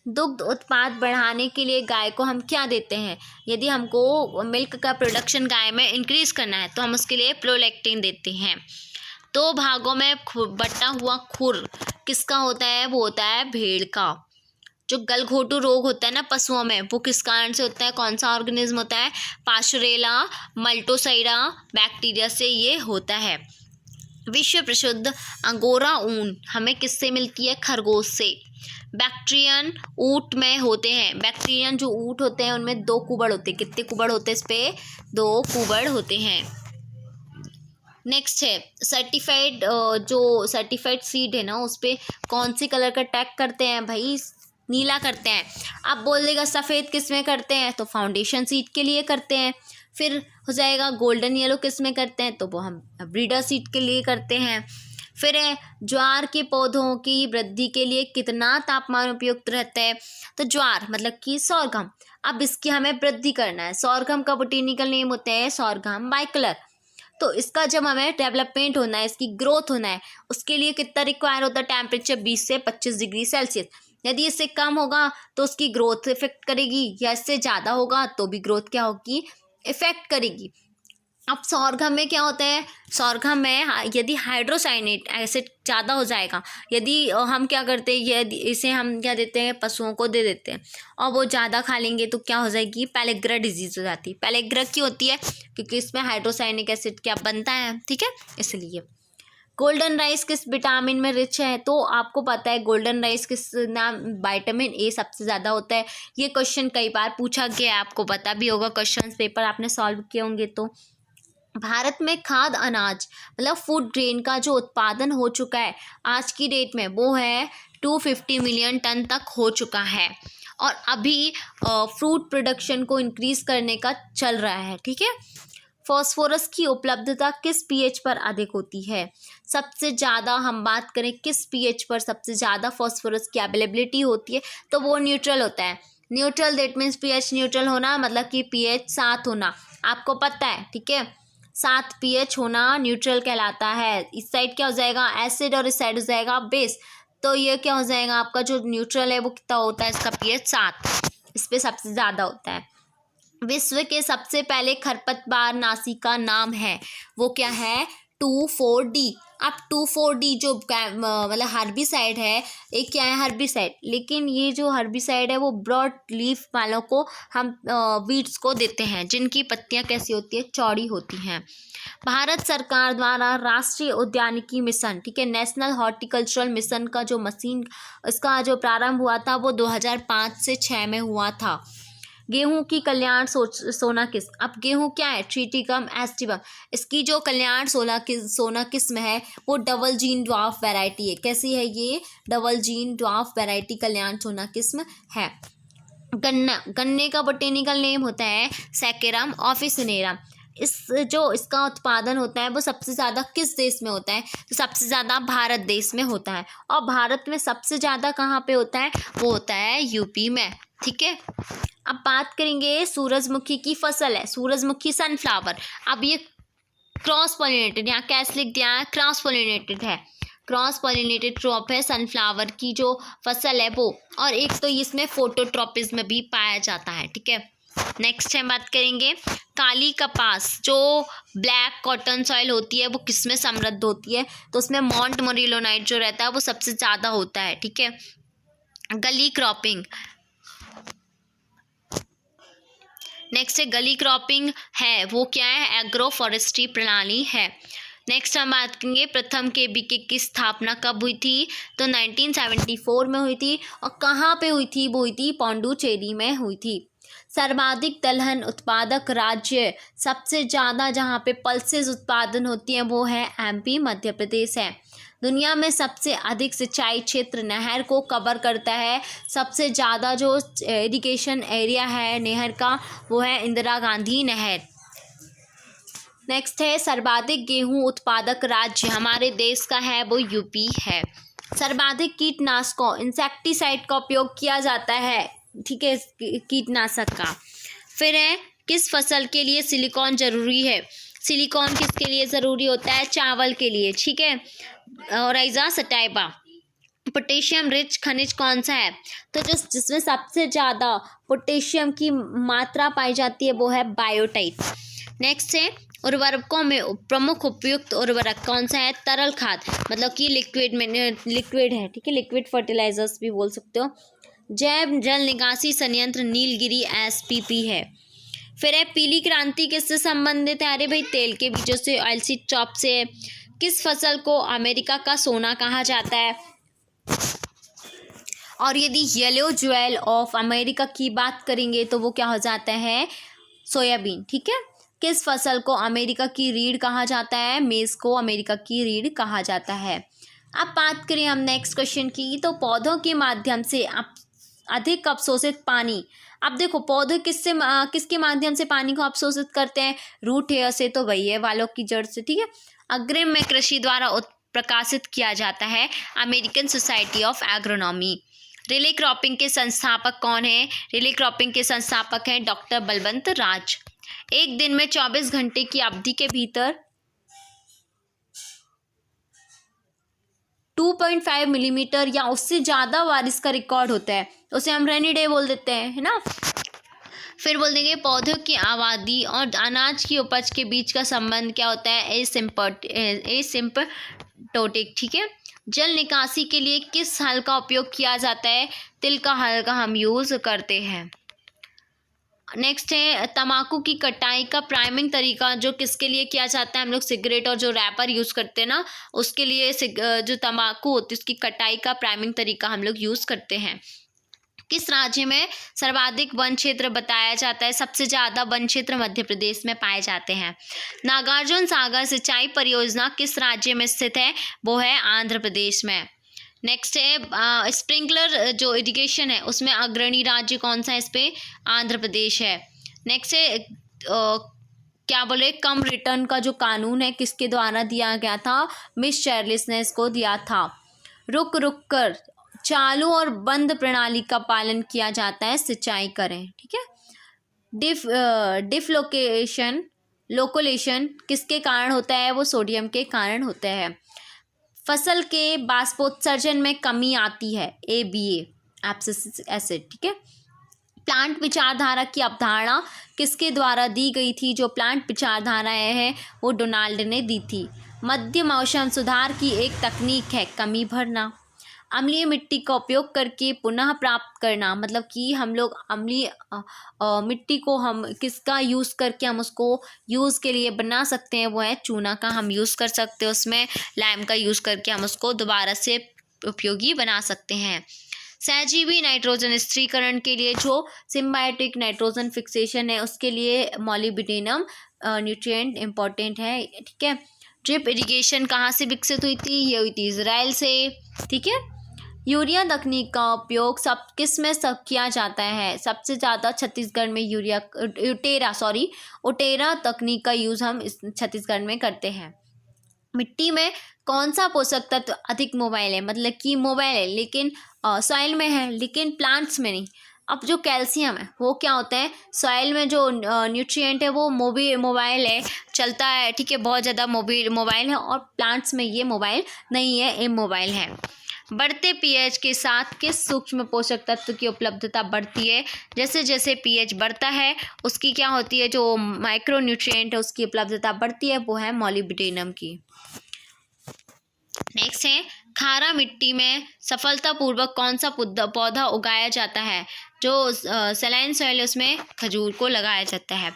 दुग्ध उत्पाद बढ़ाने के लिए गाय को हम क्या देते हैं, यदि हमको मिल्क का प्रोडक्शन गाय में इंक्रीज करना है तो हम उसके लिए प्रोलैक्टिन देते हैं। 2 भागों में बटा हुआ खुर किसका होता है, वो होता है भेड़ का। जो गलघोटू रोग होता है ना पशुओं में, वो किस कारण से होता है, कौन सा ऑर्गेनिज्म होता है, पाशुरेला मल्टोसाइरा बैक्टीरिया से ये होता है। विश्व प्रसिद्ध अंगोरा ऊन हमें किससे मिलती है, खरगोश से। बैक्टीरियन ऊँट में होते हैं, बैक्टीरियन जो ऊँट होते हैं उनमें 2 कुबड़ होते हैं, कितने कुबड़ होते हैं इस पे, 2 कुबड़ होते हैं। नेक्स्ट है सर्टिफाइड, जो सर्टिफाइड सीड है ना उस पे कौन सी कलर का टैग करते हैं भाई, नीला करते हैं। अब बोल देगा सफ़ेद किस में करते हैं, तो फाउंडेशन सीड के लिए करते हैं। फिर हो जाएगा गोल्डन येलो किस में करते हैं, तो वो हम ब्रीडर सीड के लिए करते हैं। फिर है ज्वार के पौधों की वृद्धि के लिए कितना तापमान उपयुक्त रहता है, तो ज्वार मतलब कि सोरघम, अब इसकी हमें वृद्धि करना है। सोरघम का बोटेनिकल नेम होता है सोरघम बाइकलर। तो इसका जब हमें डेवलपमेंट होना है, इसकी ग्रोथ होना है, उसके लिए कितना रिक्वायर होता है, टेम्परेचर 20 से 25 डिग्री सेल्सियस। यदि इससे कम होगा तो उसकी ग्रोथ इफेक्ट करेगी, या इससे ज़्यादा होगा तो भी ग्रोथ क्या होगी, इफेक्ट करेगी। अब सोरघम में क्या होता है, सोरघम में यदि हाइड्रोसाइनेट एसिड ज़्यादा हो जाएगा, यदि हम क्या करते हैं, यदि इसे हम क्या देते हैं, पशुओं को दे देते हैं और वो ज़्यादा खा लेंगे तो क्या हो जाएगी, पैलेग्रा डिजीज़ हो जाती है। पैलेग्रा की होती है क्योंकि इसमें हाइड्रोसाइनिक एसिड क्या बनता है, ठीक है, इसलिए। गोल्डन राइस किस विटामिन में रिच है, तो आपको पता है गोल्डन राइस किस नाम, विटामिन ए सबसे ज़्यादा होता है। ये क्वेश्चन कई बार पूछा गया है, आपको पता भी होगा, क्वेश्चन पेपर आपने सॉल्व किए होंगे। तो भारत में खाद्य अनाज मतलब फूड ग्रेन का जो उत्पादन हो चुका है आज की डेट में, वो है 250 मिलियन टन तक हो चुका है। और अभी फ्रूट प्रोडक्शन को इंक्रीज करने का चल रहा है, ठीक है। फॉस्फोरस की उपलब्धता किस पीएच पर अधिक होती है, सबसे ज़्यादा हम बात करें किस पीएच पर सबसे ज़्यादा फॉस्फोरस की अवेलेबिलिटी होती है, तो वो न्यूट्रल होता है। Neutral that means pH neutral होना, मतलब कि पीएच 7 होना, आपको पता है, ठीक है। 7 पीएच होना न्यूट्रल कहलाता है। इस साइड क्या हो जाएगा, एसिड, और इस साइड हो जाएगा बेस। तो ये क्या हो जाएगा, आपका जो न्यूट्रल है वो कितना होता है, इसका पीएच 7, इस पे सबसे ज़्यादा होता है। विश्व के सबसे पहले खरपतवार नाशी का नाम है, वो क्या है, 2,4-D। अब 2,4-D जो मतलब हर्बिसाइड है, एक क्या है हर्बिसाइड, लेकिन ये जो हर्बिसाइड है वो ब्रॉड लीफ वालों को हम वीड्स को देते हैं, जिनकी पत्तियां कैसी होती है, चौड़ी होती हैं। भारत सरकार द्वारा राष्ट्रीय उद्यानिकी मिशन, ठीक है, नेशनल हॉर्टिकल्चरल मिशन का जो मशीन, इसका जो प्रारंभ हुआ था वो 2005 से 6 में हुआ था। गेहूं की कल्याण सोना किस्म, अब गेहूं क्या है, ट्रिटिकम एस्टिवम, इसकी जो कल्याण सोना किस्म है वो डबल जीन ड्वार्फ वैरायटी है। कैसी है ये, डबल जीन ड्वार्फ वैरायटी कल्याण सोना किस्म है। गन्ने का बोटेनिकल नेम होता है सैकेरम ऑफिसिनेरम। इसका उत्पादन होता है वो सबसे ज़्यादा किस देश में होता है, तो सबसे ज़्यादा भारत देश में होता है। और भारत में सबसे ज़्यादा कहाँ पे होता है, वो होता है यूपी में, ठीक है। अब बात करेंगे सूरजमुखी की फसल है, सूरजमुखी सनफ्लावर। अब ये क्रॉस पॉलिनेटेड, यहाँ कैसे लिख दिया है, क्रॉस पॉलिनेटेड है, क्रॉस पॉलिनेटेड क्रॉप है सनफ्लावर की जो फसल है वो, और एक तो इसमें फोटोट्रॉपिज्म भी पाया जाता है, ठीक है। नेक्स्ट हम बात करेंगे काली कपास, जो ब्लैक कॉटन सॉइल होती है वो किसमें समृद्ध होती है, तो उसमें मॉन्ट मोरिलोनाइट जो रहता है वो सबसे ज़्यादा होता है, ठीक है। गली क्रॉपिंग, नेक्स्ट है गली क्रॉपिंग है, वो क्या है, एग्रो फॉरेस्ट्री प्रणाली है। नेक्स्ट हम बात करेंगे प्रथम केबीके की स्थापना कब हुई थी, तो 1974 में हुई थी। और कहाँ पे हुई थी, वो हुई थी पौंडुचेरी में हुई थी। सर्वाधिक दलहन उत्पादक राज्य, सबसे ज़्यादा जहाँ पे पल्सेस उत्पादन होती हैं वो है एमपी, मध्य प्रदेश है। दुनिया में सबसे अधिक सिंचाई क्षेत्र नहर को कवर करता है, सबसे ज़्यादा जो इरिगेशन एरिया है नहर का वो है इंदिरा गांधी नहर। नेक्स्ट है सर्वाधिक गेहूं उत्पादक राज्य हमारे देश का है, वो यूपी है। सर्वाधिक कीटनाशकों इंसेक्टिसाइड का उपयोग किया जाता है, ठीक है, कीटनाशक का। फिर है किस फसल के लिए सिलिकॉन जरूरी है, सिलिकॉन किसके लिए ज़रूरी होता है, चावल के लिए, ठीक है, राइजा सटाइबा। पोटेशियम रिच खनिज कौन सा है, तो जिसमें सबसे ज़्यादा पोटेशियम की मात्रा पाई जाती है वो है बायोटाइट। नेक्स्ट है उर्वरकों में प्रमुख उपयुक्त उर्वरक कौन सा है, तरल खाद, मतलब कि लिक्विड है, ठीक है, लिक्विड फर्टिलाइजर्स भी बोल सकते हो। जैव जल निकासी संयंत्र नीलगिरी SPP है। फिर है पीली क्रांति किससे संबंधित है? अरे भाई तेल के बीजों से, ऑयलसीड चॉप से है। किस फसल को अमेरिका का सोना कहा जाता है? और यदि येलो ज्वेल ऑफ अमेरिका की बात करेंगे तो वो क्या हो जाता है? सोयाबीन। ठीक है। किस फसल को अमेरिका की रीढ़ कहा जाता है? मेज को अमेरिका की रीढ़ कहा जाता है। अब बात करें हम नेक्स्ट क्वेश्चन की, तो पौधों के माध्यम से अधिक अवशोषित पानी। अब देखो पौधे किसके माध्यम से पानी को अवशोषित करते हैं? रूट हेयर से, तो वही है वालों की जड़ से। ठीक है। अग्रिम में कृषि द्वारा प्रकाशित किया जाता है American society of agronomy. Relay cropping के संस्थापक कौन है? रिले क्रॉपिंग के संस्थापक हैं डॉक्टर बलवंत राज। एक दिन में 24 घंटे की अवधि के भीतर 2.5 मिलीमीटर या उससे ज़्यादा बारिश का रिकॉर्ड होता है, उसे हम रेनी डे बोल देते हैं, है ना। फिर बोल देंगे पौधों की आबादी और अनाज की उपज के बीच का संबंध क्या होता है? एसिम्प्टोटिक। ठीक है। जल निकासी के लिए किस हल का उपयोग किया जाता है? तिल का हल का हम यूज़ करते हैं। नेक्स्ट है तंबाकू की कटाई का प्राइमिंग तरीका जो किसके लिए किया जाता है? हम लोग सिगरेट और जो रैपर यूज़ करते हैं ना, उसके लिए जो तंबाकू होती है उसकी कटाई का प्राइमिंग तरीका हम लोग यूज़ करते हैं। किस राज्य में सर्वाधिक वन क्षेत्र बताया जाता है? सबसे ज़्यादा वन क्षेत्र मध्य प्रदेश में पाए जाते हैं। नागार्जुन सागर सिंचाई परियोजना किस राज्य में स्थित है? वो है आंध्र प्रदेश में। नेक्स्ट है स्प्रिंकलर जो इरिगेशन है उसमें अग्रणी राज्य कौन सा है? इस पे आंध्र प्रदेश है। नेक्स्ट है क्या बोले कम रिटर्न का जो कानून है किसके द्वारा दिया गया था? मिस चार्ल्स ने इसको दिया था। रुक रुक कर चालू और बंद प्रणाली का पालन किया जाता है, सिंचाई करें। ठीक है। लोकोलेशन किसके कारण होता है? वो सोडियम के कारण होता है। फसल के बाष्पोत्सर्जन में कमी आती है, ABA एब्सिसिक एसिड। ठीक है। प्लांट विचारधारा की अवधारणा किसके द्वारा दी गई थी? जो प्लांट विचारधाराएं हैं वो डोनाल्ड ने दी थी। मध्य मौसम सुधार की एक तकनीक है कमी भरना। अम्लीय मिट्टी का उपयोग करके पुनः प्राप्त करना, मतलब कि हम लोग अम्लीय मिट्टी को हम किसका यूज़ करके हम उसको यूज़ के लिए बना सकते हैं? वो है चूना का हम यूज़ कर सकते हैं, उसमें लाइम का यूज़ करके हम उसको दोबारा से उपयोगी बना सकते हैं। सहजीवी नाइट्रोजन स्थिरीकरण के लिए जो सिम्बायोटिक नाइट्रोजन फिक्सेशन है उसके लिए मॉलिब्डेनम न्यूट्रिएंट इम्पॉर्टेंट है। ठीक है। ड्रिप इरिगेशन कहाँ से विकसित हुई थी? ये हुई थी इजराइल से। ठीक है। यूरिया तकनीक का उपयोग किस में किया जाता है? सबसे ज़्यादा छत्तीसगढ़ में ओटेरा तकनीक का यूज़ हम इस छत्तीसगढ़ में करते हैं। मिट्टी में कौन सा पोषक तत्व अधिक मोबाइल है? मतलब कि मोबाइल है लेकिन सॉइल में है लेकिन प्लांट्स में नहीं। अब जो कैल्शियम है वो क्या होता है? सॉइल में जो न्यूट्रिएंट है वो मोबाइल है, चलता है। ठीक है। बहुत ज़्यादा मोबाइल है और प्लांट्स में ये मोबाइल नहीं है, इमोबाइल है। बढ़ते pH के साथ किस सूक्ष्म पोषक तत्व की उपलब्धता बढ़ती है? जैसे जैसे pH बढ़ता है उसकी क्या होती है? जो माइक्रो न्यूट्रिएंट है उसकी उपलब्धता बढ़ती है, वो है मॉलिब्डेनम की। नेक्स्ट है खारा मिट्टी में सफलतापूर्वक कौन सा पौधा उगाया जाता है? जो सलाइन सॉइल है उसमें खजूर को लगाया जाता है।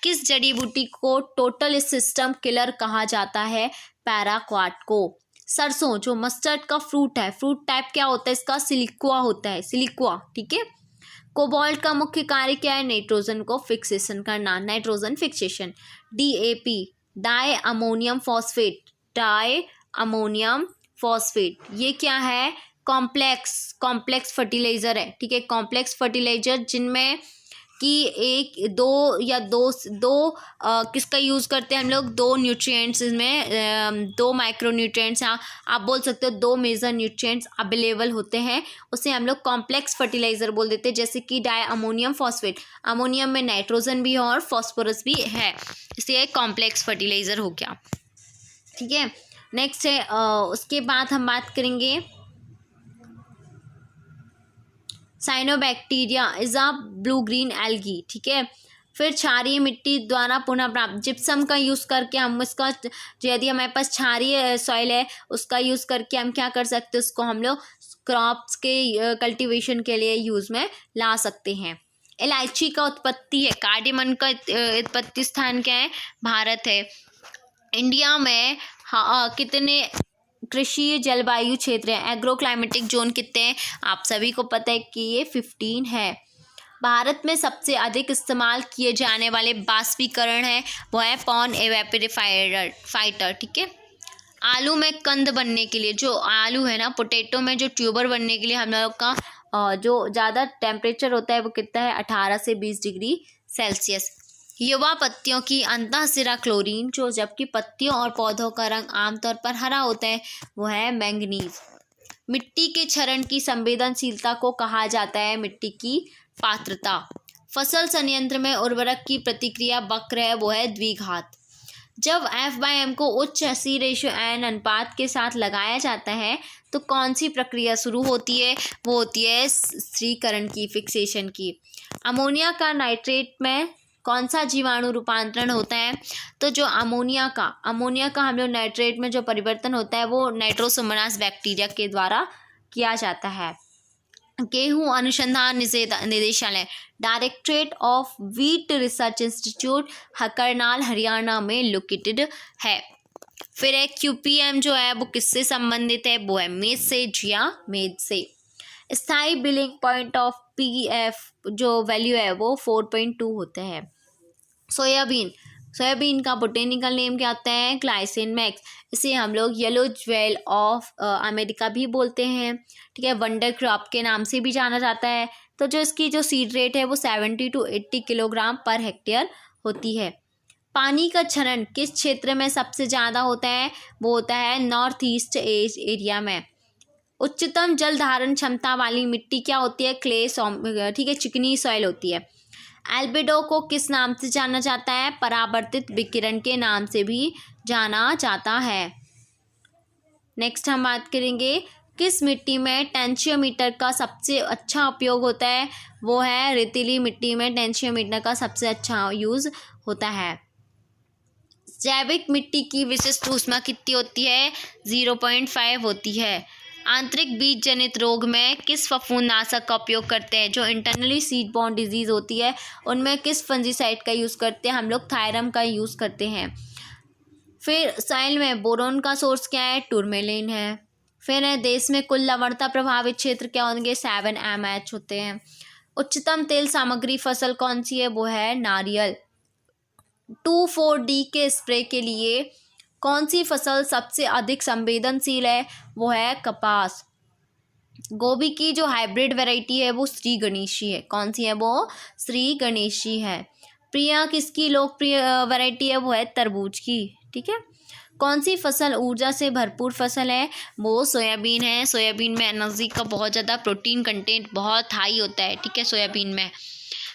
किस जड़ी बूटी को टोटल सिस्टम किलर कहा जाता है? पैराक्वाट को। सरसों जो मस्टर्ड का फ्रूट है, फ्रूट टाइप क्या होता है इसका? सिलिक्वा होता है, सिलिक्वा। ठीक है। कोबाल्ट का मुख्य कार्य क्या है? नाइट्रोजन को फिक्सेशन करना, nitrogen fixation. DAP di ammonium phosphate ये क्या है? कॉम्प्लेक्स फर्टिलाइजर है। ठीक है। कॉम्प्लेक्स फर्टिलाइजर जिनमें कि किसका यूज़ करते हैं हम लोग? 2 न्यूट्रिएंट्स, इसमें 2 माइक्रो न्यूट्रिएंट्स, आप बोल सकते हो 2 मेजर न्यूट्रिएंट्स अवेलेबल होते हैं, उसे हम लोग कॉम्प्लेक्स फर्टिलाइजर बोल देते हैं। जैसे कि डाई अमोनियम फॉस्फेट, अमोनियम में नाइट्रोजन भी है और फॉस्फोरस भी है, इसलिए कॉम्प्लेक्स फर्टिलाइजर हो गया। ठीक है। नेक्स्ट है उसके बाद हम बात करेंगे cyanobacteria is a blue green algae. ठीक है। फिर क्षारीय मिट्टी द्वारा पुनः प्राप्त जिप्सम का यूज़ करके हम इसका, यदि हमारे पास क्षारीय सॉइल है उसका यूज़ करके हम क्या कर सकते हैं, उसको हम लोग क्रॉप्स के कल्टीवेशन के लिए यूज़ में ला सकते हैं। इलायची का उत्पत्ति है, कार्डेमन का उत्पत्ति स्थान क्या है, भारत है। इंडिया में कितने कृषि जलवायु क्षेत्र हैं, एग्रो क्लाइमेटिक जोन कितने हैं, आप सभी को पता है कि ये 15 है। भारत में सबसे अधिक इस्तेमाल किए जाने वाले बाष्पीकरण है वो है पॉन एवेपोरेटर, ठीक है। आलू में कंद बनने के लिए, जो आलू है ना, पोटैटो में जो ट्यूबर बनने के लिए हम लोग का जो ज़्यादा टेम्परेचर होता है वो कितना है, 18 से 20 डिग्री सेल्सियस। युवा पत्तियों की अंतःशिरा क्लोरीन, जो जबकि पत्तियों और पौधों का रंग आमतौर पर हरा होता है वो है मैंगनीज। मिट्टी के क्षरण की संवेदनशीलता को कहा जाता है मिट्टी की पात्रता। फसल संयंत्र में उर्वरक की प्रतिक्रिया वक्र है वो है द्विघात। जब F/m को उच्च C/N अनुपात के साथ लगाया जाता है तो कौन सी प्रक्रिया शुरू होती है, वो होती है स्थिरीकरण की, फिक्सेशन की। अमोनिया का नाइट्रेट में कौन सा जीवाणु रूपांतरण होता है, तो जो अमोनिया का हम लोग नाइट्रेट में जो परिवर्तन होता है वो नाइट्रोसोमोनास बैक्टीरिया के द्वारा किया जाता है। गेहूं अनुसंधान निदेशालय, directorate of wheat research institute, Karnal Haryana में लोकेटेड है। फिर है QPM जो है वो किससे संबंधित है, वो है मेद से, जिया मेद से। स्थायी बिलिंग पॉइंट ऑफ PF जो वैल्यू है वो 4.2 होते हैं। सोयाबीन का बोटेनिकल नेम क्या होता है, ग्लाइसिन मैक्स। इसे हम लोग येलो ज्वेल ऑफ अमेरिका भी बोलते हैं, ठीक है, वंडर क्रॉप के नाम से भी जाना जाता है। तो जो इसकी जो सीड रेट है वो 70 to 80 किलोग्राम पर हेक्टेयर होती है। पानी का क्षरण किस क्षेत्र में सबसे ज़्यादा होता है, वो होता है नॉर्थ ईस्ट एरिया में। उच्चतम जल धारण क्षमता वाली मिट्टी क्या होती है, क्ले, ठीक है, चिकनी सॉइल होती है। एल्बिडो को किस नाम से जाना जाता है, परावर्तित विकिरण के नाम से भी जाना जाता है। नेक्स्ट हम बात करेंगे किस मिट्टी में टेंशियोमीटर का सबसे अच्छा उपयोग होता है, वो है रेतीली मिट्टी में टेंशियोमीटर का सबसे अच्छा यूज़ होता है। जैविक मिट्टी की विशिष्ट ऊष्मा कितनी होती है, 0.5 होती है। आंतरिक बीज जनित रोग में किस फफूंदनाशक का उपयोग करते हैं, जो इंटरनली सीड बॉर्न डिजीज होती है उनमें किस फंजीसाइड का यूज़ करते हैं, हम लोग थायरम का यूज़ करते हैं। फिर सॉइल में बोरोन का सोर्स क्या है, टूरमेलिन है। फिर है देश में कुल लवणता प्रभावित क्षेत्र क्या होंगे, 7 mH होते हैं। उच्चतम तेल सामग्री फसल कौन सी है, वो है नारियल। 2,4-D के स्प्रे के लिए कौन सी फसल सबसे अधिक संवेदनशील है, वो है कपास। गोभी की जो हाइब्रिड वैरायटी है वो श्री गणेशी है, कौन सी है, वो श्री गणेशी है। प्रिया किसकी लोकप्रिय वैरायटी है, वो है तरबूज की, ठीक है। कौन सी फसल ऊर्जा से भरपूर फसल है, वो सोयाबीन है। सोयाबीन में एनर्जी का बहुत ज़्यादा, प्रोटीन कंटेंट बहुत हाई होता है, ठीक है, सोयाबीन में।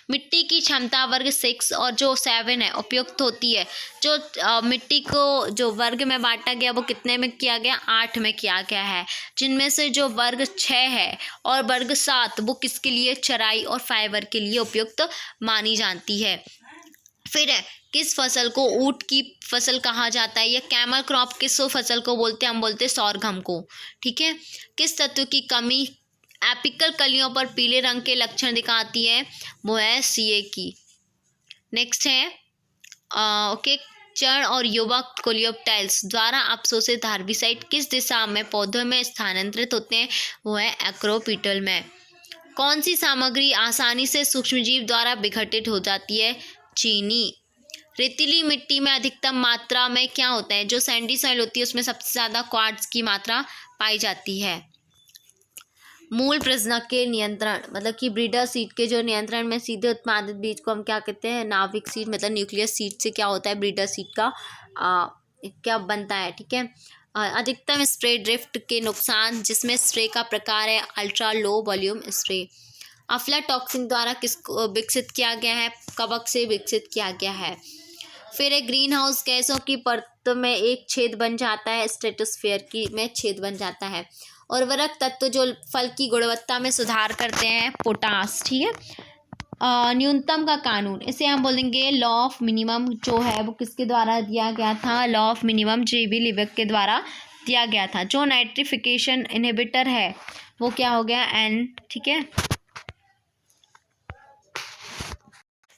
मिट्टी की क्षमता वर्ग 6 और जो 7 है उपयुक्त होती है। जो मिट्टी को जो वर्ग में बांटा गया वो कितने में किया गया, 8 में किया गया है, जिनमें से जो वर्ग 6 है और वर्ग 7 वो किसके लिए, चराई और फाइबर के लिए उपयुक्त मानी जाती है। फिर है किस फसल को ऊँट की फसल कहा जाता है, या कैमल क्रॉप किस फसल को बोलते हैं, हम बोलते हैं सॉरघम को, ठीक है। किस तत्व की कमी एपिकल कलियों पर पीले रंग के लक्षण दिखाती है, वो है Ca की। नेक्स्ट है चर्ण और युवक कोलियोप्टाइल्स द्वारा अवशोषित हार्बिसाइड किस दिशा में पौधों में स्थानांतरित होते हैं, वो है एक्रोपिटल में। कौन सी सामग्री आसानी से सूक्ष्मजीव द्वारा विघटित हो जाती है, चीनी। रेतीली मिट्टी में अधिकतम मात्रा में क्या होता है, जो सैंडी सॉइल होती है उसमें सबसे ज़्यादा क्वार्ट्ज की मात्रा पाई जाती है। मूल प्रजनक के नियंत्रण, मतलब कि ब्रीडर सीड के जो नियंत्रण में सीधे उत्पादित बीज को हम क्या कहते हैं, नाभिक सीड, मतलब न्यूक्लियस सीड से क्या होता है, ब्रीडर सीड का क्या बनता है, ठीक है। अधिकतम स्प्रे ड्रिफ्ट के नुकसान, जिसमें स्प्रे का प्रकार है ultra low volume spray. Aflatoxin द्वारा किसको विकसित किया गया है, कवक से विकसित किया गया है। फिर एक ग्रीन हाउस गैसों की परत में एक छेद बन जाता है, स्ट्रेटोस्फेयर की में छेद बन जाता है। उर्वरक तत्व जो फल की गुणवत्ता में सुधार करते हैं, पोटास, ठीक है। न्यूनतम का कानून, इसे हम बोलेंगे लॉ ऑफ मिनिमम, जो है वो किसके द्वारा दिया गया था, लॉ ऑफ मिनिमम JB लिबक के द्वारा दिया गया था। जो नाइट्रिफिकेशन इनहिबिटर है वो क्या हो गया, N, ठीक है।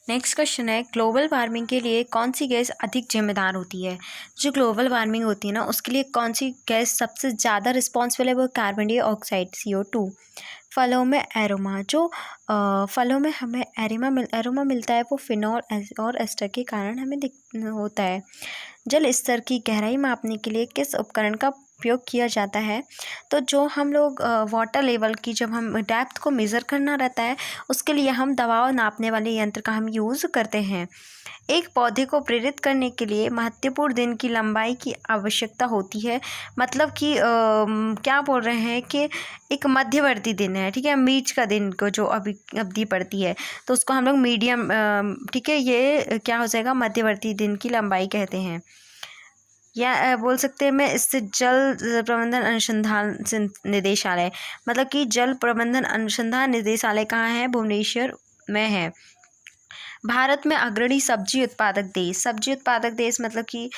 नेक्स्ट क्वेश्चन है, ग्लोबल वार्मिंग के लिए कौन सी गैस अधिक जिम्मेदार होती है। जो ग्लोबल वार्मिंग होती है ना, उसके लिए कौन सी गैस सबसे ज़्यादा रिस्पॉन्सिबल है, वो कार्बन डाइऑक्साइड CO2। फलों में एरोमा, जो फलों में हमें एरोमा मिलता है, वो फिनॉल और एस्टर के कारण हमें होता है। जल स्तर की गहराई मापने के लिए किस उपकरण का उपयोग किया जाता है। तो जो हम लोग वाटर लेवल की, जब हम डेप्थ को मेज़र करना रहता है, उसके लिए हम दबाव नापने वाले यंत्र का हम यूज़ करते हैं। एक पौधे को प्रेरित करने के लिए महत्वपूर्ण दिन की लंबाई की आवश्यकता होती है। मतलब कि क्या बोल रहे हैं कि एक मध्यवर्ती दिन है, ठीक है, बीच का दिन को जो अवधि पड़ती है, तो उसको हम लोग मीडियम, ठीक है, ये क्या हो जाएगा, मध्यवर्ती दिन की लंबाई कहते हैं। या बोल सकते हैं मैं इससे जल प्रबंधन अनुसंधान निदेशालय, मतलब कि जल प्रबंधन अनुसंधान निदेशालय कहाँ है, भुवनेश्वर में है। भारत में अग्रणी सब्जी उत्पादक देश मतलब कि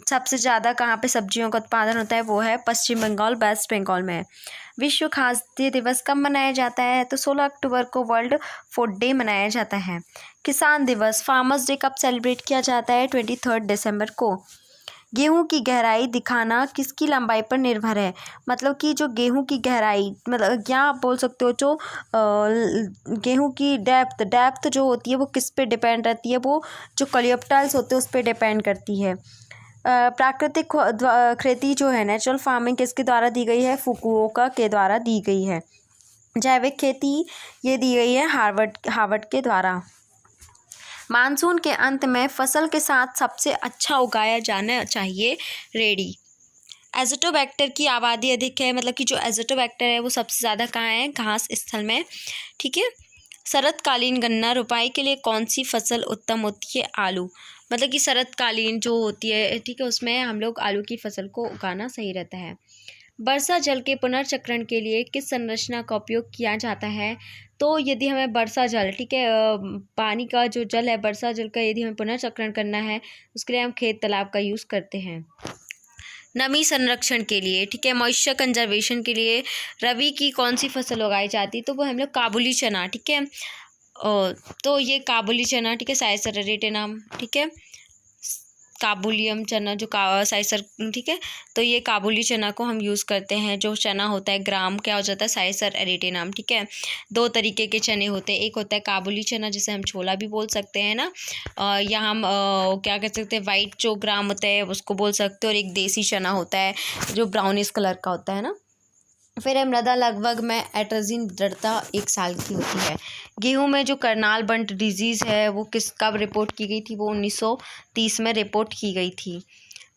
सबसे ज़्यादा कहाँ पे सब्जियों का उत्पादन होता है, वो है पश्चिम बंगाल, वेस्ट बंगाल में। विश्व खाद्य दिवस कब मनाया जाता है, तो 16 अक्टूबर को वर्ल्ड फूड डे मनाया जाता है। किसान दिवस, फार्मर्स डे कब सेलिब्रेट किया जाता है, 23 दिसंबर को। गेहूं की गहराई दिखाना किसकी लंबाई पर निर्भर है। मतलब कि जो गेहूं की गहराई, मतलब क्या आप बोल सकते हो, जो गेहूं की डेप्थ जो होती है वो किस पे डिपेंड रहती है, वो जो कोलियोप्टाइल्स होते हैं उस पे डिपेंड करती है। प्राकृतिक खेती जो है, नेचुरल फार्मिंग, किसके द्वारा दी गई है, फुकुओका के द्वारा दी गई है। जैविक खेती ये दी गई है हार्वर्ड के द्वारा। मानसून के अंत में फसल के साथ सबसे अच्छा उगाया जाना चाहिए रेडी। एजोटोबैक्टर की आबादी अधिक है, मतलब कि जो एजोटोबैक्टर है वो सबसे ज़्यादा कहाँ है, घास स्थल में, ठीक है। शरतकालीन गन्ना रुपाई के लिए कौन सी फसल उत्तम होती है, आलू। मतलब कि शरतकालीन जो होती है, ठीक है, उसमें हम लोग आलू की फसल को उगाना सही रहता है। वर्षा जल के पुनर्चक्रण के लिए किस संरचना का उपयोग किया जाता है। तो यदि हमें वर्षा जल, ठीक है, पानी का जो जल है, वर्षा जल का यदि हमें पुनर्चक्रण करना है, उसके लिए हम खेत तालाब का यूज़ करते हैं। नमी संरक्षण के लिए, ठीक है, मॉइस्चर कंजर्वेशन के लिए रबी की कौन सी फसल उगाई जाती, तो वो हम लोग काबुली चना, ठीक है, तो ये काबुली चना, ठीक है, साइसर एरिटेनम, ठीक है, काबुलियम चना जो साइसर, ठीक है, तो ये काबुली चना को हम यूज़ करते हैं। जो चना होता है ग्राम क्या हो जाता है, साइसर एरिटेनम, ठीक है। दो तरीके के चने होते हैं, एक होता है काबुली चना जिसे हम छोला भी बोल सकते हैं ना, या हम क्या कह सकते हैं, वाइट जो ग्राम होता है उसको बोल सकते हैं, और एक देसी चना होता है जो ब्राउनिश कलर का होता है ना। फिर मृदा लगभग में एट्राजिन दृढ़ता 1 साल की होती है। गेहूं में जो करनाल बंट डिजीज़ है वो कब रिपोर्ट की गई थी, वो 1930 में रिपोर्ट की गई थी।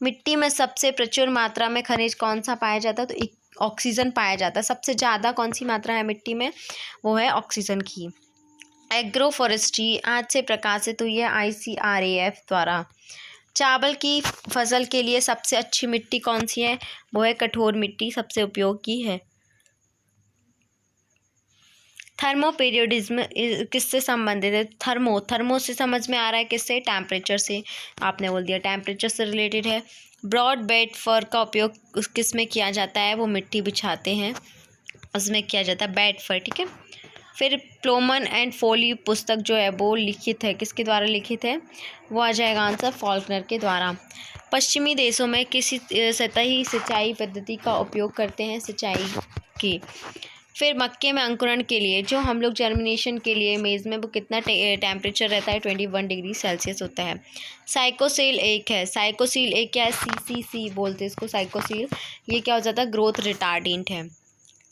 मिट्टी में सबसे प्रचुर मात्रा में खनिज कौन सा पाया जाता है, तो एक ऑक्सीजन पाया जाता है। सबसे ज़्यादा कौन सी मात्रा है मिट्टी में, वो है ऑक्सीजन की। एग्रो फॉरेस्ट्री आज से प्रकाशित हुई है ICRAF द्वारा। चावल की फसल के लिए सबसे अच्छी मिट्टी कौन सी है, वो है कठोर मिट्टी, सबसे उपयोगी है। थर्मोपीरियोडिज्म किससे संबंधित है, थर्मो से समझ में आ रहा है, किससे, टेम्परेचर से, आपने बोल दिया टेम्परेचर से रिलेटेड है। ब्रॉड बेड फर का उपयोग किस में किया जाता है, वो मिट्टी बिछाते हैं उसमें किया जाता है, बेड फर, ठीक है। फिर प्लोमन एंड फोली पुस्तक जो है वो लिखित है, किसके द्वारा लिखित है, वो आ जाएगा आंसर फॉल्कनर के द्वारा। पश्चिमी देशों में किसी सतही सिंचाई पद्धति का उपयोग करते हैं, सिंचाई की। फिर मक्के में अंकुरण के लिए जो हम लोग जर्मिनेशन के लिए मेज़ में वो कितना टेम्परेचर रहता है, 21 डिग्री सेल्सियस होता है। साइकोसील एक है, साइकोसील एक क्या है, CCC बोलते हैं इसको, साइकोसील, ये क्या हो जाता है, ग्रोथ रिटार्डेंट है।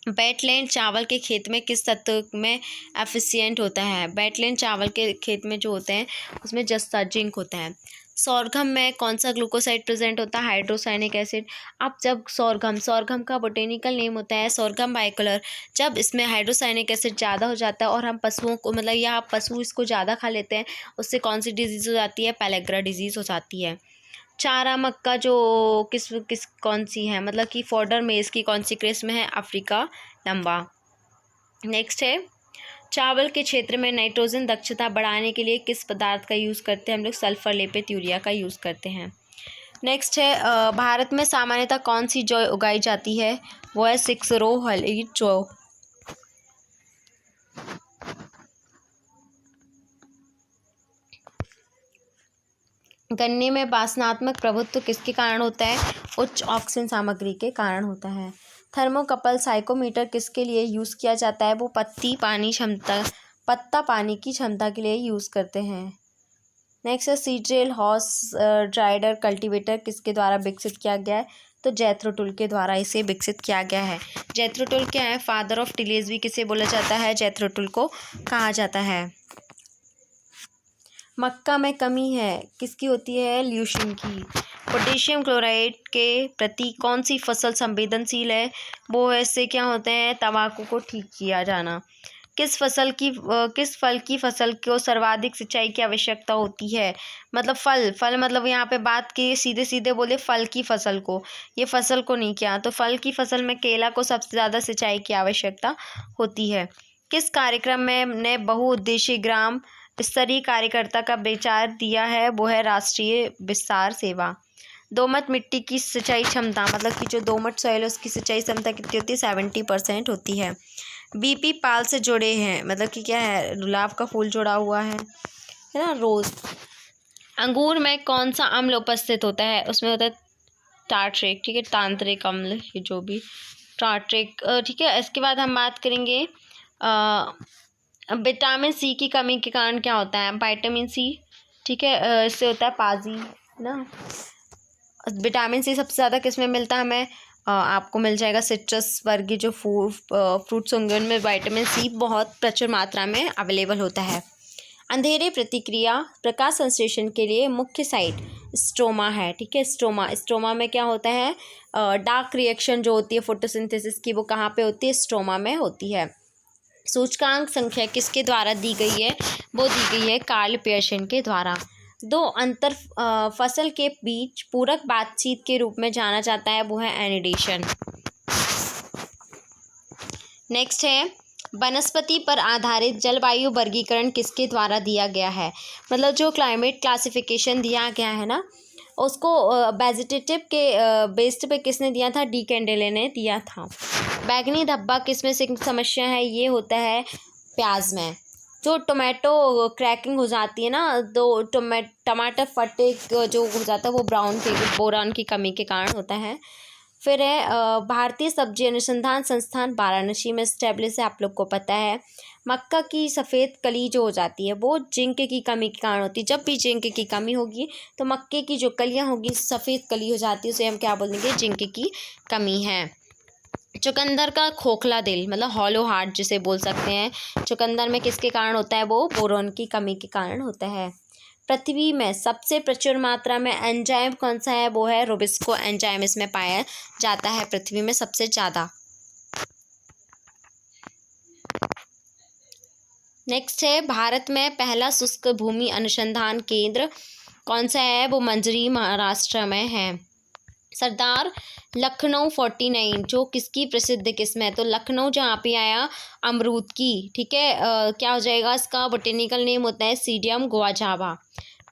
वेटलैंड चावल के खेत में किस तत्व में एफिशिएंट होता है, वेटलैंड चावल के खेत में जो होते हैं उसमें जस्ता जिंक होता है। सोरघम में कौन सा ग्लूकोसाइड प्रेजेंट होता है, हाइड्रोसाइनिक एसिड। अब जब सोरघम का बोटेनिकल नेम होता है सोरघम बाइकलर, जब इसमें हाइड्रोसाइनिक एसिड ज़्यादा हो जाता है और हम पशुओं को, मतलब या पशु इसको ज़्यादा खा लेते हैं, उससे कौन सी डिजीज़ हो जाती है, पेलेग्रा डिजीज़ हो जाती है। चारा मक्का जो किस कौन सी है, मतलब कि फॉडर मेज़ की कौन सी किस्म है, अफ्रीका लंबा। नेक्स्ट है चावल के क्षेत्र में नाइट्रोजन दक्षता बढ़ाने के लिए किस पदार्थ का यूज़ करते हैं हम लोग? सल्फर लेपित यूरिया का यूज़ करते हैं। नेक्स्ट है भारत में सामान्यतः कौन सी जौ उगाई जाती है? वो है 6 रो हलीट जौ। गन्ने में वासनात्मक प्रभुत्व किसके कारण होता है? उच्च ऑक्सीजन सामग्री के कारण होता है। थर्मोकपल साइकोमीटर किसके लिए यूज़ किया जाता है? वो पत्ता पानी की क्षमता के लिए यूज़ करते हैं। नेक्स्ट है सीड्रिल हॉर्स ड्राइडर कल्टीवेटर किसके द्वारा विकसित किया गया है? तो जेथरो टुल के द्वारा इसे विकसित किया गया है। जेथरो टुल क्या है? फादर ऑफ टिलेज भी किसे बोला जाता है? जेथरो टुल को कहा जाता है। मक्का में कमी है किसकी होती है? ल्यूसीन की। पोटेशियम क्लोराइड के प्रति कौन सी फसल संवेदनशील है? वो ऐसे क्या होते हैं? तंबाकू को ठीक किया जाना। किस फल की फसल को सर्वाधिक सिंचाई की आवश्यकता होती है? मतलब फल मतलब यहाँ पे बात की सीधे सीधे बोले फल की फसल को, ये फसल को नहीं किया। तो फल की फसल में केला को सबसे ज़्यादा सिंचाई की आवश्यकता होती है। किस कार्यक्रम में ने बहुउद्देशीय ग्राम स्तरीय कार्यकर्ता का विचार दिया है? वो है राष्ट्रीय विस्तार सेवा। दोमट मिट्टी की सिंचाई क्षमता मतलब कि जो दोमट सॉइल है उसकी सिंचाई क्षमता कितनी होती है? 70% होती है। बीपी पाल से जुड़े हैं मतलब कि क्या है? गुलाब का फूल जुड़ा हुआ है ना, रोज। अंगूर में कौन सा अम्ल उपस्थित होता है? उसमें होता है टार्ट्रिक, ठीक है, तांत्रिक अम्ल, ये जो भी टार्ट्रिक, ठीक है। इसके बाद हम बात करेंगे विटामिन सी की कमी के कारण क्या होता है? विटामिन सी, ठीक है, इससे होता है पाजी ना। विटामिन सी सबसे ज़्यादा किस में मिलता है हमें? आपको मिल जाएगा सिट्रस वर्गीय जो फ्रूट्स होंगे उनमें विटामिन सी बहुत प्रचुर मात्रा में अवेलेबल होता है। अंधेरे प्रतिक्रिया प्रकाश संश्लेषण के लिए मुख्य साइट स्ट्रोमा है, ठीक है। स्ट्रोमा में क्या होता है? डार्क रिएक्शन जो होती है फोटोसिंथेसिस की, वो कहाँ पे होती है? स्ट्रोमा में होती है। सूचकांक संख्या किसके द्वारा दी गई है? वो दी गई है कार्ल पियर्सन के द्वारा। दो अंतर फसल के बीच पूरक बातचीत के रूप में जाना जाता है, वो है एनिडेशन। नेक्स्ट है वनस्पति पर आधारित जलवायु वर्गीकरण किसके द्वारा दिया गया है? मतलब जो क्लाइमेट क्लासिफिकेशन दिया गया है ना, उसको वेजिटेटिव के बेस्ड पे किसने दिया था? डी कैंडेले ने दिया था। बैगनी धब्बा किसमें से समस्या है? ये होता है प्याज में। जो टोमेटो क्रैकिंग हो जाती है ना, तो टमाटर फटे जो हो जाता है वो बोरान की कमी के कारण होता है। फिर है भारतीय सब्जी अनुसंधान संस्थान वाराणसी में स्टेब्लिश है, आप लोग को पता है। मक्का की सफ़ेद कली जो हो जाती है वो जिंक की कमी के कारण होती है। जब भी जिंक की कमी होगी तो मक्के की जो कलियां होगी सफ़ेद कली हो जाती है, उसे हम क्या बोलेंगे? जिंक की कमी है। चुकंदर का खोखला दिल मतलब हॉलो हार्ट जिसे बोल सकते हैं, चुकंदर में किसके कारण होता है? वो बोरोन की कमी के कारण होता है। पृथ्वी में सबसे प्रचुर मात्रा में एंजाइम कौन सा है? वो है रुबिस्को एंजाइम, इसमें पाया जाता है पृथ्वी में सबसे ज़्यादा। नेक्स्ट है भारत में पहला शुष्क भूमि अनुसंधान केंद्र कौन सा है? वो मंजरी महाराष्ट्र में है। सरदार लखनऊ 49 जो किसकी प्रसिद्ध किस्म है? तो लखनऊ जहाँ पे आया अमरूद की, ठीक है। क्या हो जाएगा इसका? बोटेनिकल नेम होता है सीडियम गुआजावा।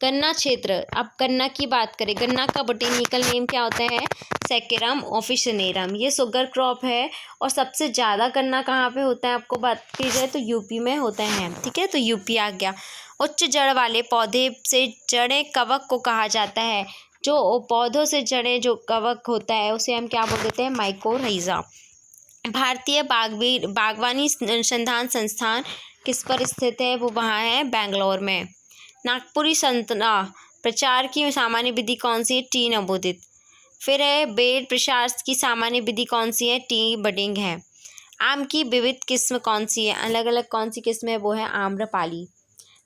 गन्ना क्षेत्र, अब गन्ना की बात करें, गन्ना का बोटेनिकल नेम क्या होता है? सेकेरम ऑफिशिनेरम। ये शुगर क्रॉप है और सबसे ज़्यादा गन्ना कहाँ पे होता है? आपको बात की जाए तो यूपी में होता है, ठीक है। तो यूपी आ गया। उच्च जड़ वाले पौधे से जड़ें कवक को कहा जाता है। जो पौधों से जड़ें जो कवक होता है उसे हम क्या बोल देते हैं? माइकोरहिज़ा। भारतीय बागवानी अनुसंधान संस्थान किस पर स्थित है? वो वहाँ है बेंगलोर में। नागपुरी संतना प्रचार की सामान्य विधि कौन सी है? टी नवोदित। फिर है बेड प्रसार की सामान्य विधि कौन सी है? टी बडिंग है। आम की विविध किस्म कौन सी है? अलग अलग कौन सी किस्म है? वो है आम्रपाली।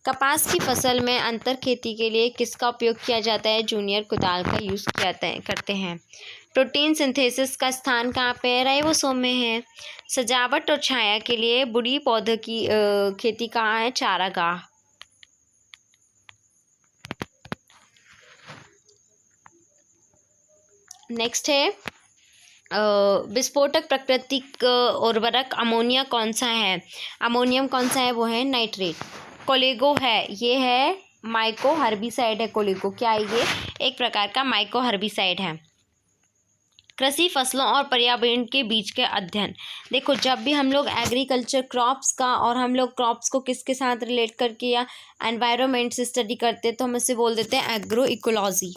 कपास की फसल में अंतर खेती के लिए किसका उपयोग किया जाता है? जूनियर कुदाल का यूज़ करते हैं। प्रोटीन सिंथेसिस का स्थान कहाँ पे है? राइबोसोम में है। सजावट और छाया के लिए बुरी पौधों की खेती कहाँ है? चारागाह। नेक्स्ट है विस्फोटक प्राकृतिक उर्वरक अमोनिया कौन सा है? अमोनियम कौन सा है? वो है नाइट्रेट। कोलेगो है, ये है माइको हर्बिसाइड है। कोलेगो क्या है? ये एक प्रकार का माइको हर्बिसाइड है। कृषि फसलों और पर्यावरण के बीच के अध्ययन। देखो, जब भी हम लोग एग्रीकल्चर क्रॉप्स का, और हम लोग क्रॉप्स को किसके साथ रिलेट करके या एनवायरनमेंट से स्टडी करते हैं, तो हम इसे बोल देते हैं एग्रो इकोलॉजी।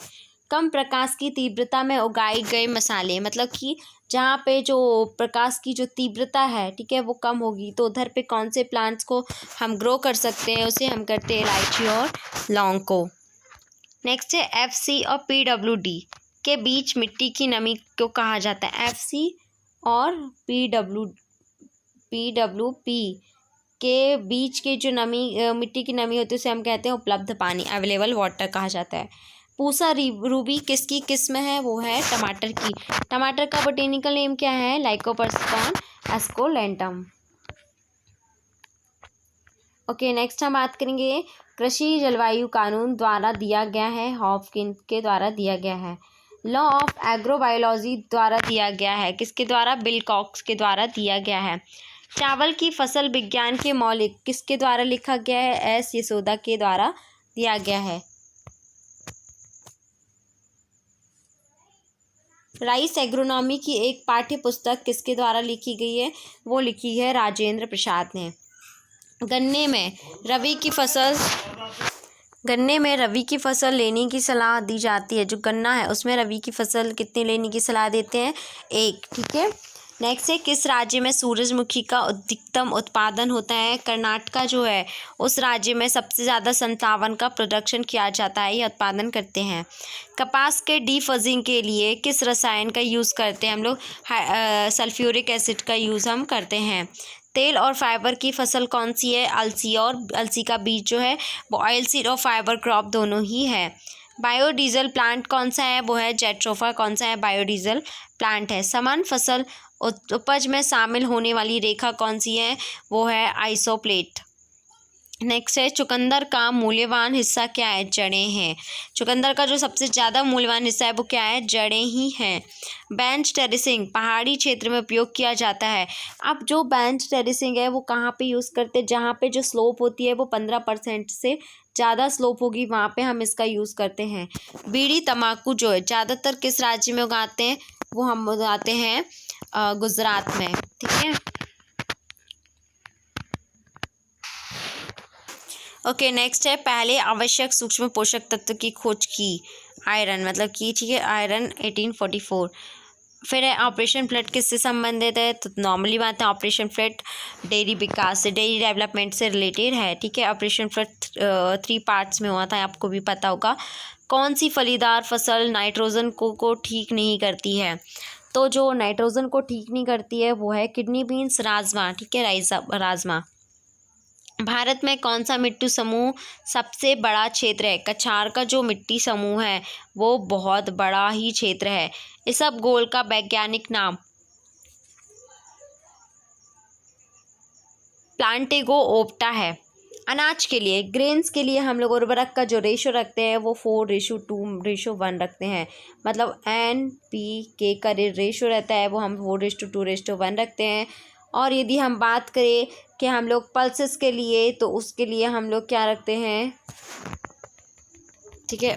कम प्रकाश की तीव्रता में उगाए गए मसाले, मतलब कि जहाँ पे जो प्रकाश की जो तीव्रता है, ठीक है, वो कम होगी, तो उधर पे कौन से प्लांट्स को हम ग्रो कर सकते हैं? उसे हम करते हैं इलायची और लौंग को। नेक्स्ट है FC और PWD के बीच मिट्टी की नमी को कहा जाता है। FC और PWP के बीच के जो नमी, मिट्टी की नमी होती है, उसे हम कहते हैं उपलब्ध पानी, अवेलेबल वाटर कहा जाता है। पूसा रूबी किसकी किस्म है? वो है टमाटर की। टमाटर का बोटेनिकल नेम क्या है? लाइकोपर्सिकॉन एस्कोलेंटम। ओके, नेक्स्ट हम बात करेंगे कृषि जलवायु कानून द्वारा दिया गया है, हॉपकिंस के द्वारा दिया गया है। लॉ ऑफ एग्रोबायोलॉजी द्वारा दिया गया है, किसके द्वारा? विल्कॉक्स के द्वारा दिया गया है। चावल की फसल विज्ञान के मौलिक किसके द्वारा लिखा गया है? S यशोदा के द्वारा दिया गया है। राइस एग्रोनॉमी की एक पाठ्य पुस्तक किसके द्वारा लिखी गई है? वो लिखी है राजेंद्र प्रसाद ने। गन्ने में रबी की फसल लेने की सलाह दी जाती है। जो गन्ना है उसमें रबी की फसल कितनी लेने की सलाह देते हैं? 1, ठीक है। नेक्स्ट है किस राज्य में सूरजमुखी का अधिकतम उत्पादन होता है? कर्नाटका जो है उस राज्य में सबसे ज़्यादा सनफ्लावर का प्रोडक्शन किया जाता है, ये उत्पादन करते हैं। कपास के डीफजिंग के लिए किस रसायन का यूज़ करते हैं हम लोग? सल्फ्यूरिक एसिड का यूज़ हम करते हैं। तेल और फाइबर की फसल कौन सी है? अलसी, और अलसी का बीज जो है वो ऑयल सीड और फाइबर क्रॉप दोनों ही है। बायोडीजल प्लांट कौन सा है? वो है जेट्रोफा। कौन सा है? बायोडीजल प्लांट है। समान फसल उपज में शामिल होने वाली रेखा कौन सी है? वो है आइसोप्लेट। नेक्स्ट है चुकंदर का मूल्यवान हिस्सा क्या है? जड़ें हैं। चुकंदर का जो सबसे ज़्यादा मूल्यवान हिस्सा है वो क्या है? जड़ें ही हैं। बेंच टेरेसिंग पहाड़ी क्षेत्र में उपयोग किया जाता है। अब जो बेंच टेरेसिंग है वो कहाँ पे यूज़ करते हैं? जहाँ पे जो स्लोप होती है वो 15% से ज़्यादा स्लोप होगी, वहाँ पे हम इसका यूज़ करते हैं। बीड़ी तम्बाकू जो है ज़्यादातर किस राज्य में उगाते हैं? वो हम उगाते हैं गुजरात में, ठीक है। ओके, नेक्स्ट है पहले आवश्यक सूक्ष्म पोषक तत्व की खोज की। आयरन, मतलब कि ठीक है, आयरन 1844। फिर है ऑपरेशन फ्लड किससे संबंधित है? तो नॉर्मली बात है ऑपरेशन फ्लड डेयरी विकास से, डेयरी डेवलपमेंट से रिलेटेड है, ठीक है। ऑपरेशन फ्लड 3 पार्ट्स में हुआ था, आपको भी पता होगा। कौन सी फलीदार फसल नाइट्रोजन को ठीक नहीं करती है? तो जो नाइट्रोजन को ठीक नहीं करती है वो है किडनी बीन्स, राजमा, ठीक है, राजमा। भारत में कौन सा मिट्टी समूह सबसे बड़ा क्षेत्र है? कछार का जो मिट्टी समूह है वो बहुत बड़ा ही क्षेत्र है। इसबगोल का वैज्ञानिक नाम? प्लांटेगो ओप्टा है। अनाज के लिए, ग्रेन्स के लिए हम लोग उर्वरक का जो रेशो रखते हैं वो 4:2:1 रखते हैं। मतलब NPK का रेशो रहता है वो हम 4:2:1 रखते हैं। और यदि हम बात करें कि हम लोग पल्सेस के लिए, तो उसके लिए हम लोग क्या रखते हैं? ठीक है,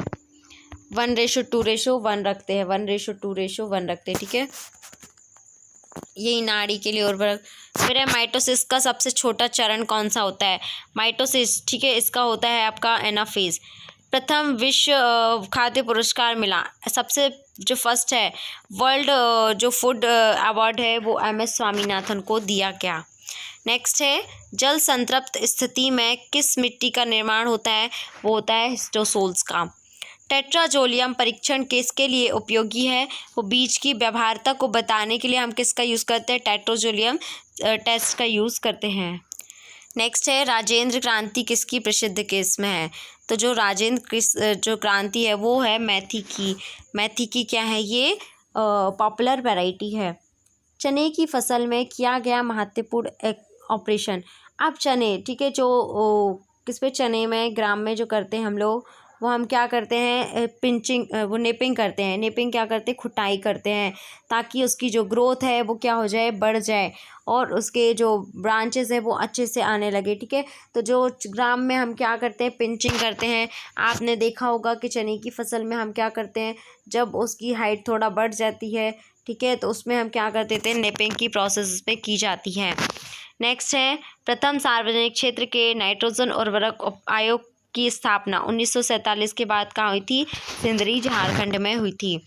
1:2:1 रखते हैं, 1:2:1 रखते हैं, ठीक है। यही नाड़ी के लिए उर्वरक। फिर है माइटोसिस का सबसे छोटा चरण कौन सा होता है? माइटोसिस, ठीक है, इसका होता है आपका एनाफेज। प्रथम विश्व खाद्य पुरस्कार मिला, सबसे जो फर्स्ट है वर्ल्ड जो फूड अवार्ड है वो MS स्वामीनाथन को दिया गया। नेक्स्ट है जल संतृप्त स्थिति में किस मिट्टी का निर्माण होता है? वो होता है हिस्टोसोल्स का। टेट्राजोलियम परीक्षण किसके लिए उपयोगी है? वो बीज की व्यवहार्यता को बताने के लिए हम किसका यूज़ करते हैं? टेट्राजोलियम टेस्ट का यूज़ करते हैं। नेक्स्ट है राजेंद्र क्रांति किसकी प्रसिद्ध किस्म है? तो जो राजेंद्र जो क्रांति है वो है मेथी की। मेथी की क्या है? ये पॉपुलर वैरायटी है। चने की फसल में किया गया महत्वपूर्ण ऑपरेशन। अब चने, ठीक है, जो किस पे? चने में ग्राम में जो करते हैं हम लोग वो हम क्या करते हैं, पिंचिंग, वो नेपिंग करते हैं। नेपिंग क्या करते हैं, खुटाई करते हैं, ताकि उसकी जो ग्रोथ है वो क्या हो जाए, बढ़ जाए, और उसके जो ब्रांचेस है वो अच्छे से आने लगे। ठीक है, तो जो ग्राम में हम क्या करते हैं, पिंचिंग करते हैं। आपने देखा होगा कि चने की फसल में हम क्या करते हैं, जब उसकी हाइट थोड़ा बढ़ जाती है, ठीक है, तो उसमें हम क्या कर देते हैं, नेपिंग की प्रोसेस इसमें की जाती है। नेक्स्ट है, प्रथम सार्वजनिक क्षेत्र के नाइट्रोजन उर्वरक आयोग की स्थापना 1947 के बाद कहाँ हुई थी, सिंदरी झारखंड में हुई थी।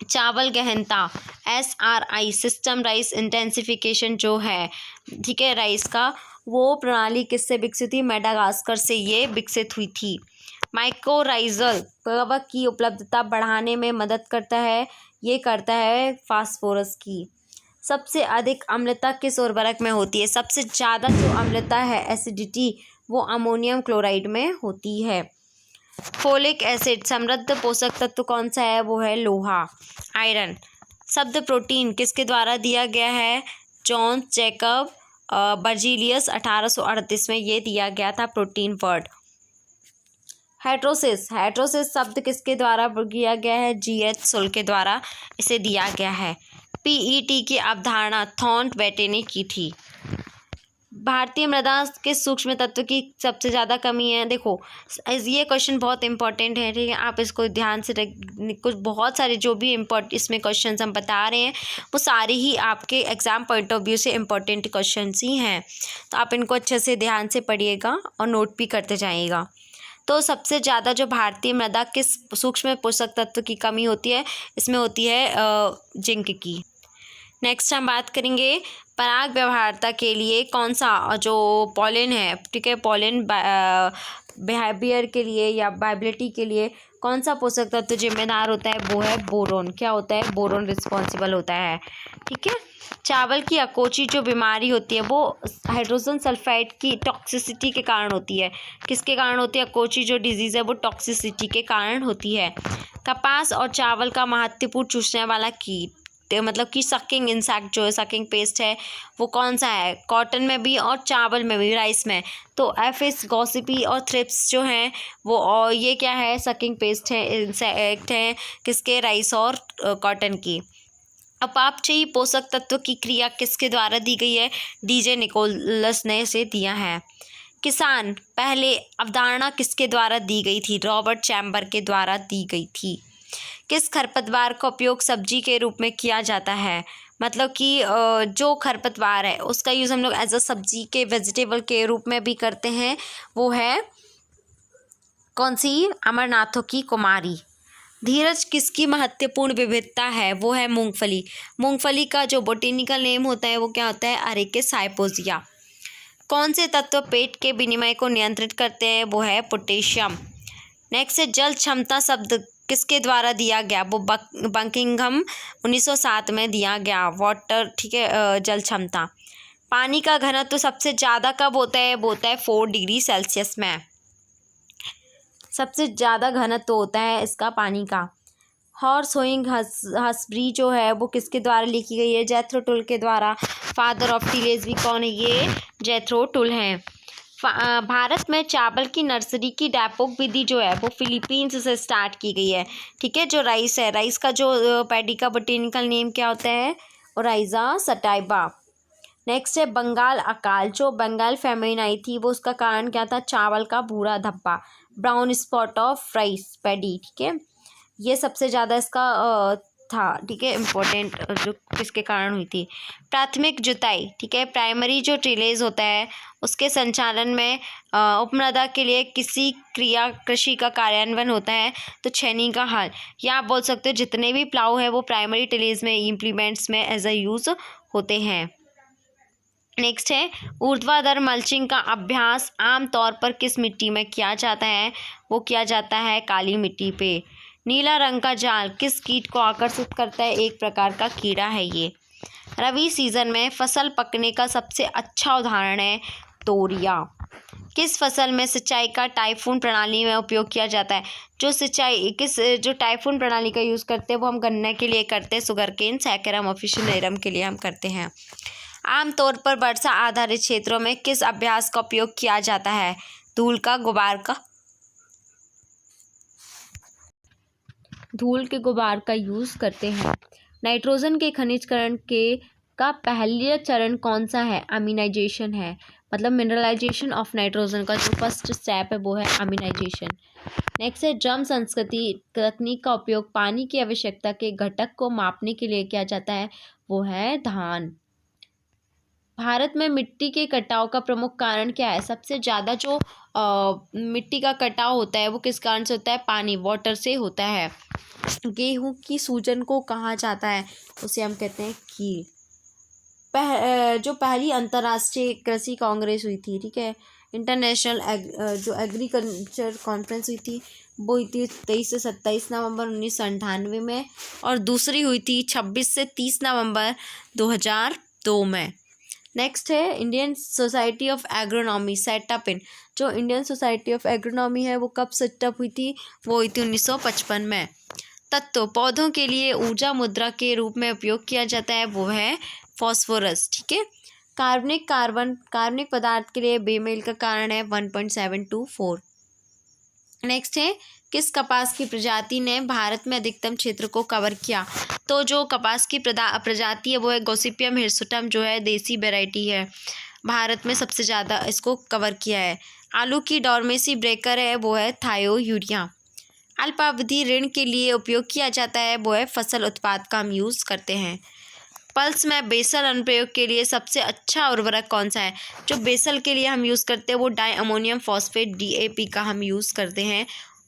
चावल गहनता SRI सिस्टम राइस इंटेंसिफिकेशन जो है, ठीक है, राइस का, वो प्रणाली किससे विकसित हुई, मेडागास्कर से ये विकसित हुई थी। माइकोराइजल कवक की उपलब्धता बढ़ाने में मदद करता है, ये करता है फास्फोरस की। सबसे अधिक अम्लता किस उर्वरक में होती है, सबसे ज़्यादा जो अम्लता है, एसिडिटी, वो अमोनियम क्लोराइड में होती है। फोलिक एसिड समृद्ध पोषक तत्व कौन सा है, वो है लोहा, आयरन। शब्द प्रोटीन किसके द्वारा दिया गया है, जॉन जैकब बर्जीलियस 1838 में ये दिया गया था प्रोटीन वर्ड। हाइड्रोसिस, हाइड्रोसिस शब्द किसके द्वारा दिया गया है, GH सुल के द्वारा इसे दिया गया है। PET की अवधारणा थॉर्न बेटे ने की थी। भारतीय मृदा के सूक्ष्म तत्व की सबसे ज़्यादा कमी है। देखो ये क्वेश्चन बहुत इंपॉर्टेंट है, ठीक है, आप इसको ध्यान से कुछ बहुत सारे जो भी इसमें क्वेश्चन हम बता रहे हैं वो सारे ही आपके एग्ज़ाम पॉइंट ऑफ व्यू से इम्पॉर्टेंट क्वेश्चन ही हैं, तो आप इनको अच्छे से ध्यान से पढ़िएगा और नोट भी करते जाइएगा। तो सबसे ज़्यादा जो भारतीय मृदा किस सूक्ष्म पोषक तत्व की कमी होती है, इसमें होती है जिंक की। नेक्स्ट हम बात करेंगे पराग व्यवहार्यता के लिए कौन सा जो पॉलन है, ठीक है, पॉलन बिहेवियर के लिए या वाइबिलिटी के लिए कौन सा पोषक तत्व जिम्मेदार होता है, वो है बोरोन। क्या होता है, बोरोन रिस्पॉन्सिबल होता है। ठीक है, चावल की अकोची जो बीमारी होती है वो हाइड्रोजन सल्फाइड की टॉक्सिसिटी के कारण होती है। किसके कारण होती है, अकोची जो डिजीज़ है वो टॉक्सिसिटी के कारण होती है। कपास और चावल का महत्वपूर्ण चूसने वाला कीट, मतलब कि सकिंग इंसेक्ट जो है, सकिंग पेस्ट है, वो कौन सा है, कॉटन में भी और चावल में भी, राइस में। तो एफिस गॉसिपी और थ्रिप्स जो हैं वो, और ये क्या है, सकिंग पेस्ट है, इंसेक्ट है, किसके, राइस और कॉटन की। अपापचयी पोषक तत्व की क्रिया किसके द्वारा दी गई है, DJ निकोलस ने इसे दिया है। किसान पहले अवधारणा किसके द्वारा दी गई थी, रॉबर्ट चैम्बर के द्वारा दी गई थी। किस खरपतवार का उपयोग सब्जी के रूप में किया जाता है, मतलब कि जो खरपतवार है उसका यूज़ हम लोग एज अ सब्जी के वेजिटेबल के रूप में भी करते हैं, वो है कौन सी, अमरनाथों की कुमारी। धीरज किसकी महत्वपूर्ण विविधता है, वो है मूंगफली। मूंगफली का जो बोटेनिकल नेम होता है वो क्या होता है, अरेकिस हाइपोजिया। कौन से तत्व पेट के विनिमय को नियंत्रित करते हैं, वो है पोटेशियम। नेक्स्ट है जल क्षमता शब्द किसके द्वारा दिया गया, वो बकिंघम 1907 में दिया गया, वाटर, ठीक है, जल क्षमता। पानी का घनत्व तो सबसे ज़्यादा कब होता है, वो होता है 4 डिग्री सेल्सियस में, सबसे ज़्यादा घनत्व होता है इसका पानी का। हॉर्स होइंग हसबरी जो है वो किसके द्वारा लिखी गई है, जैथरो टुल के द्वारा। फादर ऑफ टिलेज भी कौन है, ये जैथरो टुल हैं। भारत में चावल की नर्सरी की डैपोक विधि जो है वो फिलीपींस से स्टार्ट की गई है। ठीक है, जो राइस है, राइस का जो पैडी का बोटेनिकल नेम क्या होता है, ओराइजा सटाइबा। नेक्स्ट है बंगाल अकाल, जो बंगाल फेमिन आई थी वो उसका कारण क्या था, चावल का भूरा धब्बा, brown spot of rice paddy. ठीक है, ये सबसे ज़्यादा इसका था, ठीक है, इम्पोर्टेंट जो किसके कारण हुई थी। प्राथमिक जुताई, ठीक है, प्राइमरी जो टिलेज होता है उसके संचालन में उपमृदा के लिए किसी क्रिया कृषि का कार्यान्वयन होता है, तो छेनी का हल, या आप बोल सकते हो जितने भी प्लाउ है वो प्राइमरी टिलेज में इम्प्लीमेंट्स में एज अ यूज़ होते हैं। नेक्स्ट है ऊर्ध्वाधर मल्चिंग का अभ्यास आमतौर पर किस मिट्टी में किया जाता है, वो किया जाता है काली मिट्टी पे। नीला रंग का जाल किस कीट को आकर्षित करता है, एक प्रकार का कीड़ा है ये। रबी सीजन में फसल पकने का सबसे अच्छा उदाहरण है तोरिया। किस फसल में सिंचाई का टाइफून प्रणाली में उपयोग किया जाता है, जो टाइफून प्रणाली का यूज़ करते हैं वो हम गन्ने के लिए करते हैं, सुगरकेन, सैकरम, ऑफिशियलरम के लिए हम करते हैं। आमतौर पर वर्षा आधारित क्षेत्रों में किस अभ्यास का उपयोग किया जाता है, धूल का, गुबार का, धूल के गुबार का यूज़ करते हैं। नाइट्रोजन के खनिजकरण का पहला चरण कौन सा है? अमीनाइजेशन है, मतलब मिनरलाइजेशन ऑफ नाइट्रोजन का जो फर्स्ट स्टेप है वो है अमीनाइजेशन। नेक्स्ट है ड्रम संस्कृति तकनीक का उपयोग पानी की आवश्यकता के घटक को मापने के लिए किया जाता है, वो है धान। भारत में मिट्टी के कटाव का प्रमुख कारण क्या है? सबसे ज़्यादा जो मिट्टी का कटाव होता है वो किस कारण से होता है? पानी, वाटर से होता है। गेहूं की सूजन को कहा जाता है, उसे हम कहते हैं कील। जो पहली अंतर्राष्ट्रीय कृषि कांग्रेस हुई थी, ठीक है, इंटरनेशनल जो एग्रीकल्चर कॉन्फ्रेंस हुई थी वो हुई थी 23 से 27 नवंबर 1998 में, और दूसरी हुई थी 26 से 30 नवंबर 2002 में। नेक्स्ट है Indian society of agronomy setup in, जो इंडियन सोसाइटी ऑफ एग्रोनॉमी है वो कब सेटअप हुई थी? वो हुई थी 1955 में। तत्व पौधों के लिए ऊर्जा मुद्रा के रूप में उपयोग किया जाता है, वो है फॉस्फोरस, ठीक है। कार्बनिक पदार्थ के लिए बेमेल का कारण है 1.724। नेक्स्ट है किस कपास की प्रजाति ने भारत में अधिकतम क्षेत्र को कवर किया? तो जो कपास की प्रजाति है वो है गॉसिपियम हिरसुटम, जो है देसी वैरायटी है, भारत में सबसे ज़्यादा इसको कवर किया है। आलू की डॉर्मेसी ब्रेकर है वो है थायोयूरिया। अल्पावधि ऋण के लिए उपयोग किया जाता है वो है फसल उत्पाद का हम यूज़ करते हैं। पल्स में बेसल अनुप्रयोग के लिए सबसे अच्छा उर्वरक कौन सा है? जो बेसल के लिए हम यूज़ करते हैं वो डाई अमोनियम फॉस्फेट DAP का हम यूज़ करते हैं,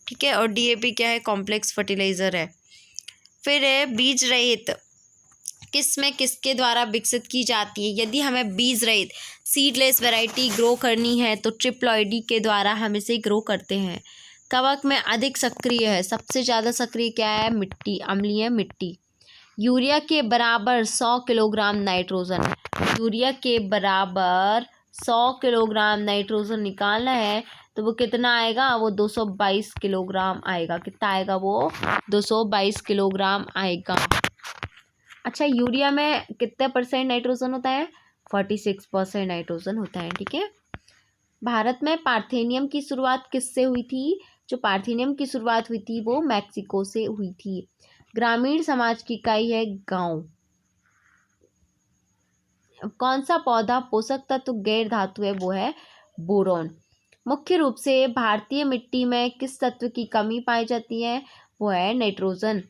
ठीक है। और DAP क्या है? कॉम्प्लेक्स फर्टिलाइज़र है। फिर है बीज रहित किसके द्वारा विकसित की जाती है? यदि हमें बीज रहित सीडलेस वैरायटी ग्रो करनी है तो ट्रिप्लॉइडी के द्वारा हम इसे ग्रो करते हैं। कवक में अधिक सक्रिय है, सबसे ज़्यादा सक्रिय क्या है? मिट्टी, अम्लीय मिट्टी। यूरिया के बराबर 100 किलोग्राम नाइट्रोजन, यूरिया के बराबर 100 किलोग्राम नाइट्रोजन निकालना है तो वो कितना आएगा? वो 222 किलोग्राम आएगा। कितना आएगा? वो 222 किलोग्राम आएगा। अच्छा, यूरिया में कितने % नाइट्रोजन होता है? 46% नाइट्रोजन होता है, ठीक है। भारत में पार्थेनियम की शुरुआत किससे हुई थी? जो पार्थेनियम की शुरुआत हुई थी वो मैक्सिको से हुई थी। ग्रामीण समाज की इकाई है गांव। कौन सा पौधा पोषक तत्व गैर धातु है? वो है बोरॉन। मुख्य रूप से भारतीय मिट्टी में किस तत्व की कमी पाई जाती है? वो है नाइट्रोजन,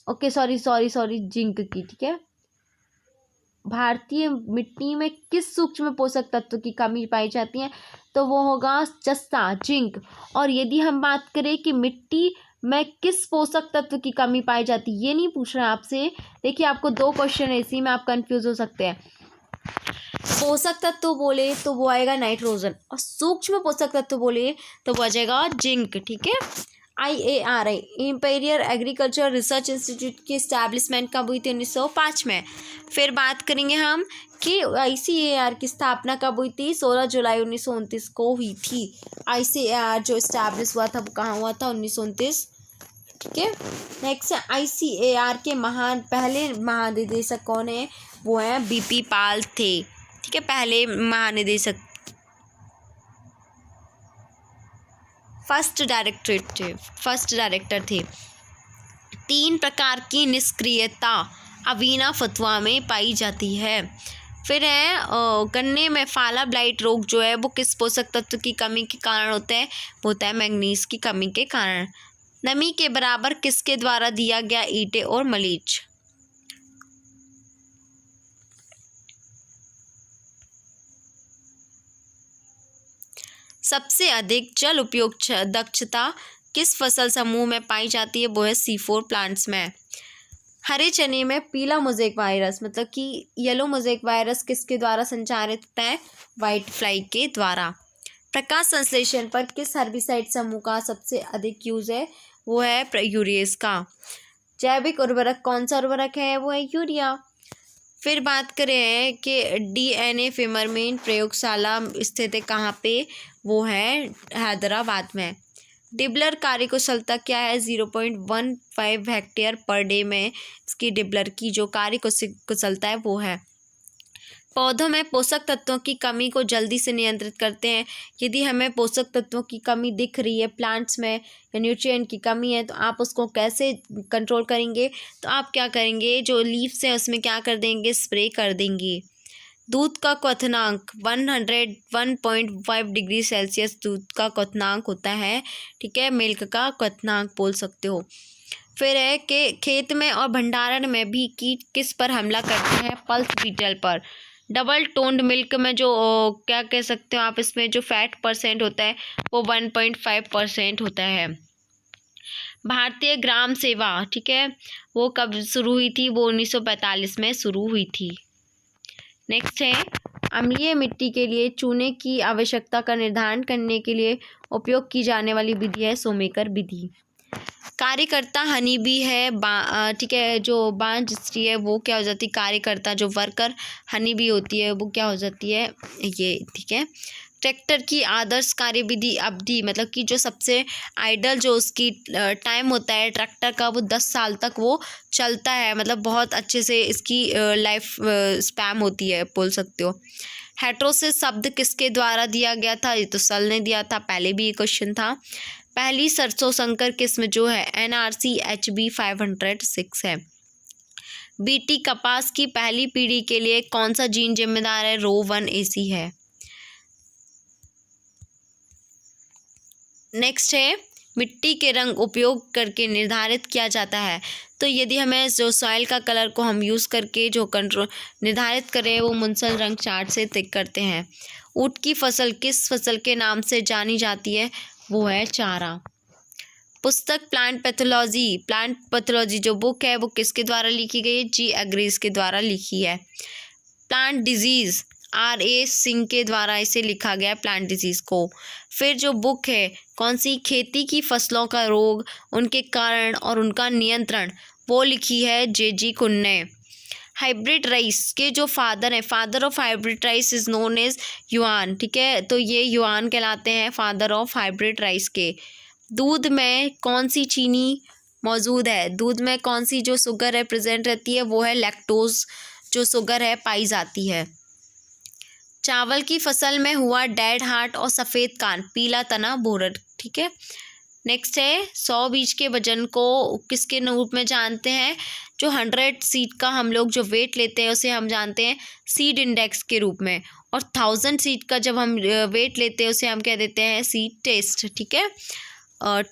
ओके सॉरी जिंक की, ठीक है। भारतीय मिट्टी में किस सूक्ष्म पोषक तत्व की कमी पाई जाती है? तो वो होगा जस्ता, जिंक। और यदि हम बात करें कि मिट्टी में किस पोषक तत्व की कमी पाई जाती है, ये नहीं पूछ रहा आपसे। देखिए, आपको 2 क्वेश्चन है, इसी में आप कंफ्यूज हो सकते हैं। पोषक तत्व बोले तो वो आएगा नाइट्रोजन, और सूक्ष्म पोषक तत्व बोले तो वो आ जाएगा जिंक, ठीक है। IARI imperial agriculture research institute की इस्टेब्लिशमेंट कब हुई थी? 1905 में। फिर बात करेंगे हम कि ICAR की स्थापना कब हुई थी? 16 जुलाई 1929 को हुई थी। ICAR जो इस्टेब्लिश हुआ था वो कहाँ हुआ था? 1929, ठीक है। नेक्स्ट ICAR के पहले महानिदेशक कौन है? वो है BP पाल थे, ठीक है, पहले महानिदेशक, फर्स्ट डायरेक्टर थे। 3 प्रकार की निष्क्रियता अवीना फतवा में पाई जाती है। फिर है गन्ने में फाला ब्लाइट रोग जो है वो किस पोषक तत्व की कमी के कारण होता है? वो होता है मैग्नीज की कमी के कारण। नमी के बराबर किसके द्वारा दिया गया ईंटें और मलीच? सबसे अधिक जल उपयोग दक्षता किस फसल समूह में पाई जाती है? वो है C4 प्लांट्स में। हरे चने में पीला मोज़ेक वायरस, मतलब कि येलो मोज़ेक वायरस किसके द्वारा संचारित होता है? वाइट फ्लाई के द्वारा। प्रकाश संश्लेषण पर किस हर्बिसाइड समूह का सबसे अधिक यूज है? वो है यूरियस का। जैविक उर्वरक कौन सा उर्वरक है? वो है यूरिया। फिर बात करें कि DNA फिमरमेन प्रयोगशाला स्थित है कहाँ पे? वो है हैदराबाद में। डिबलर कार्यकुशलता क्या है? 0.15 हेक्टेयर पर डे में इसकी डिबलर की जो कार्यकुशलता है वो है। पौधों में पोषक तत्वों की कमी को जल्दी से नियंत्रित करते हैं। यदि हमें पोषक तत्वों की कमी दिख रही है प्लांट्स में या न्यूट्रिएंट की कमी है, तो आप उसको कैसे कंट्रोल करेंगे? तो आप क्या करेंगे, जो लीव्स है उसमें क्या कर देंगे, स्प्रे कर देंगे। दूध का क्वथनांक 101.5 डिग्री सेल्सियस दूध का क्वथनांक होता है, ठीक है, मिल्क का क्वथनांक बोल सकते हो। फिर है कि खेत में और भंडारण में भी कीट किस पर हमला करते हैं? पल्स बीटल पर। डबल टोन्ड मिल्क में जो क्या कह सकते हो आप, इसमें जो फैट परसेंट होता है वो 1.5% होता है। भारतीय ग्राम सेवा, ठीक है, वो कब शुरू हुई थी? वो 1945 में शुरू हुई थी। नेक्स्ट है, अम्लीय मिट्टी के लिए चूने की आवश्यकता का निर्धारण करने के लिए उपयोग की जाने वाली विधि है शोमेकर विधि। कार्यकर्ता हनी बी है, ठीक है, जो बांझ स्त्री है वो क्या हो जाती है? कार्यकर्ता। जो वर्कर हनी बी होती है वो क्या हो जाती है? ये, ठीक है। ट्रैक्टर की आदर्श कार्यविधि अवधि, मतलब कि जो सबसे आइडल जो उसकी टाइम होता है ट्रैक्टर का, वो 10 साल तक वो चलता है, मतलब बहुत अच्छे से इसकी लाइफ स्पैम होती है बोल सकते हो। हेटेरोसिस शब्द किसके द्वारा दिया गया था? ये तो सल ने दिया था, पहले भी ये क्वेश्चन था। पहली सरसों संकर किस्म जो है NRC HB 506 है। बीटी कपास की पहली पीढ़ी के लिए कौन सा जीन जिम्मेदार है? RHO1AC है। नेक्स्ट है, मिट्टी के रंग उपयोग करके निर्धारित किया जाता है। तो यदि हमें जो सॉइल का कलर को हम यूज़ करके जो कंट्रोल निर्धारित करें, वो मुंसल रंग चार्ट से तय करते हैं। ऊँट की फसल किस फसल के नाम से जानी जाती है? वो है चारा। पुस्तक प्लांट पैथोलॉजी जो बुक है वो किसके द्वारा लिखी गई है? G. एग्रीज के द्वारा लिखी है। Plant disease R.A. सिंह के द्वारा इसे लिखा गया प्लांट डिजीज़ को। फिर जो बुक है कौन सी? खेती की फसलों का रोग, उनके कारण और उनका नियंत्रण, वो लिखी है J.G. कुन ने। हाइब्रिड राइस के जो फादर हैं, father of hybrid rice is known as Yuan, ठीक है, तो ये युआन कहलाते हैं फादर ऑफ हाइब्रिड राइस के। दूध में कौन सी चीनी मौजूद है? दूध में कौन सी जो शुगर है प्रेजेंट रहती है? वो है लैक्टोज जो शुगर है पाई जाती है। चावल की फसल में हुआ डेड हार्ट और सफ़ेद कान, पीला तना, बोरड, ठीक है। नेक्स्ट है, 100 बीज के वजन को किसके रूप में जानते हैं? जो 100 सीड का हम लोग जो वेट लेते हैं उसे हम जानते हैं सीड इंडेक्स के रूप में, और 1000 सीड का जब हम वेट लेते हैं उसे हम क्या देते हैं? सीड टेस्ट, ठीक है,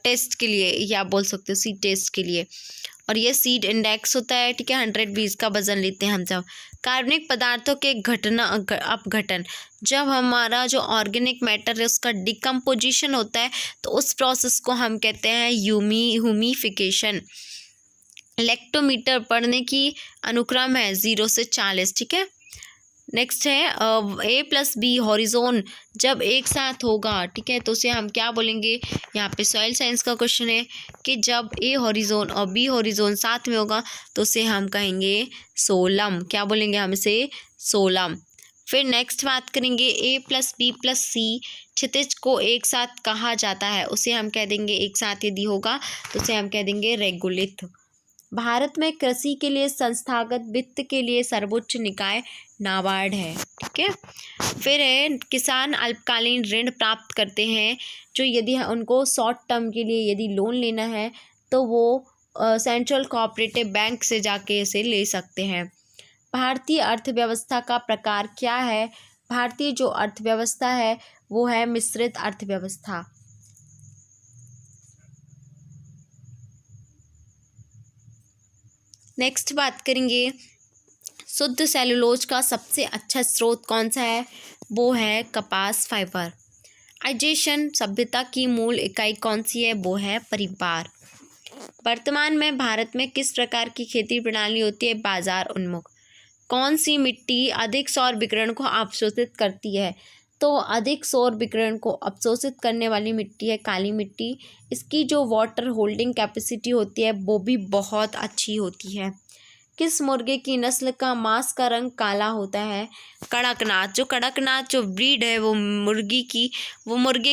टेस्ट के लिए, या बोल सकते हो सीड टेस्ट के लिए। और ये सीड इंडेक्स होता है, ठीक है, 100 बीज का वजन लेते हैं हम जब। कार्बनिक पदार्थों के अपघटन, जब हमारा जो ऑर्गेनिक मैटर है उसका डिकम्पोजिशन होता है तो उस प्रोसेस को हम कहते हैं ह्यूमिफिकेशन। लेक्टोमीटर पढ़ने की अनुक्रम है 0 से 40, ठीक है। नेक्स्ट है A+B हॉरिजोन जब एक साथ होगा, ठीक है, तो उसे हम क्या बोलेंगे? यहाँ पे सॉइल साइंस का क्वेश्चन है कि जब A हॉरिजोन और B हॉरिजोन साथ में होगा तो उसे हम कहेंगे सोलम। क्या बोलेंगे हम इसे? सोलम। फिर नेक्स्ट बात करेंगे A+B+C क्षितिज को एक साथ कहा जाता है, उसे हम कह देंगे एक साथ यदि होगा तो उसे हम कह देंगे रेगुलिथ। भारत में कृषि के लिए संस्थागत वित्त के लिए सर्वोच्च निकाय नाबार्ड है, ठीक है। फिर है, किसान अल्पकालीन ऋण प्राप्त करते हैं जो यदि उनको शॉर्ट टर्म के लिए यदि लोन लेना है तो वो सेंट्रल कोऑपरेटिव बैंक से जाके इसे ले सकते हैं। भारतीय अर्थव्यवस्था का प्रकार क्या है? भारतीय जो अर्थव्यवस्था है वो है मिश्रित अर्थव्यवस्था। नेक्स्ट बात करेंगे, शुद्ध सेलुलोज का सबसे अच्छा स्रोत कौन सा है? वो है कपास फाइबर। आइजेशन सभ्यता की मूल इकाई कौन सी है? वो है परिवार। वर्तमान में भारत में किस प्रकार की खेती प्रणाली होती है? बाजार उन्मुख। कौन सी मिट्टी अधिक सौर विकिरण को अवशोषित करती है? तो अधिक सौर विकिरण को अवशोषित करने वाली मिट्टी है काली मिट्टी। इसकी जो वाटर होल्डिंग कैपेसिटी होती है वो भी बहुत अच्छी होती है। किस मुर्गे की नस्ल का मांस का रंग काला होता है? कड़कनाथ। जो कड़कनाथ जो ब्रीड है वो मुर्गे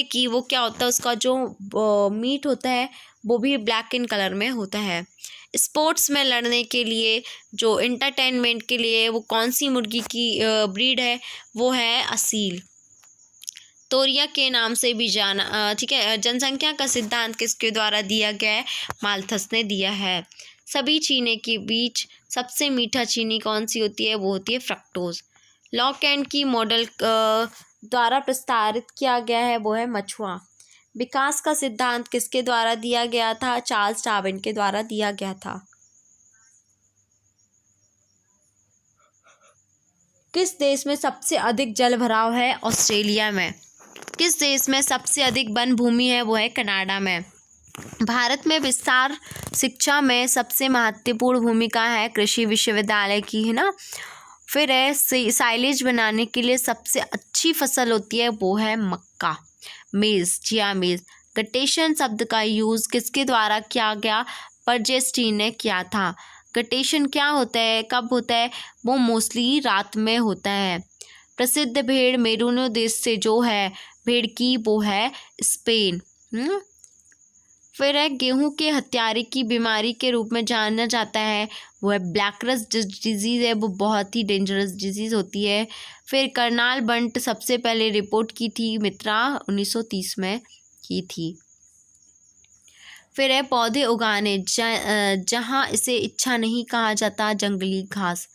की वो क्या होता है, उसका जो मीट होता है वो भी ब्लैक इन कलर में होता है। स्पोर्ट्स में लड़ने के लिए, जो इंटरटेनमेंट के लिए, वो कौन सी मुर्गी की ब्रीड है, वो है असील। तोरिया के नाम से भी जाना, ठीक है। जनसंख्या का सिद्धांत किसके द्वारा दिया गया है, माल्थस ने दिया है। सभी चीनी के बीच सबसे मीठा चीनी कौन सी होती है, वो होती है फ्रक्टोज। लॉक एंड की मॉडल द्वारा प्रस्तावित किया गया है, वो है मछुआ। विकास का सिद्धांत किसके द्वारा दिया गया था, चार्ल्स डार्विन के द्वारा दिया गया था। किस देश में सबसे अधिक जल भराव है, ऑस्ट्रेलिया में। किस देश में सबसे अधिक वन भूमि है, वो है कनाडा में। भारत में विस्तार शिक्षा में सबसे महत्वपूर्ण भूमिका है कृषि विश्वविद्यालय की, है ना। फिर है साइलेज बनाने के लिए सबसे अच्छी फसल होती है, वो है मक्का, मेज, चिया मेज। गटेशन शब्द का यूज़ किसके द्वारा किया गया, परजेस्टीन ने किया था। गटेशन क्या होता है, कब होता है, वो मोस्टली रात में होता है। प्रसिद्ध भेड़ मेरूनो देश से जो है भेड़ की, वो है स्पेन। फिर है गेहूं के हत्यारे की बीमारी के रूप में जाना जाता है, वो है ब्लैक रस्ट डिजीज़ है, वो बहुत ही डेंजरस डिजीज़ होती है। फिर करनाल बंट सबसे पहले रिपोर्ट की थी, मित्रा 1930 में की थी। फिर है पौधे उगाने, जहाँ इसे इच्छा नहीं कहा जाता, जंगली घास।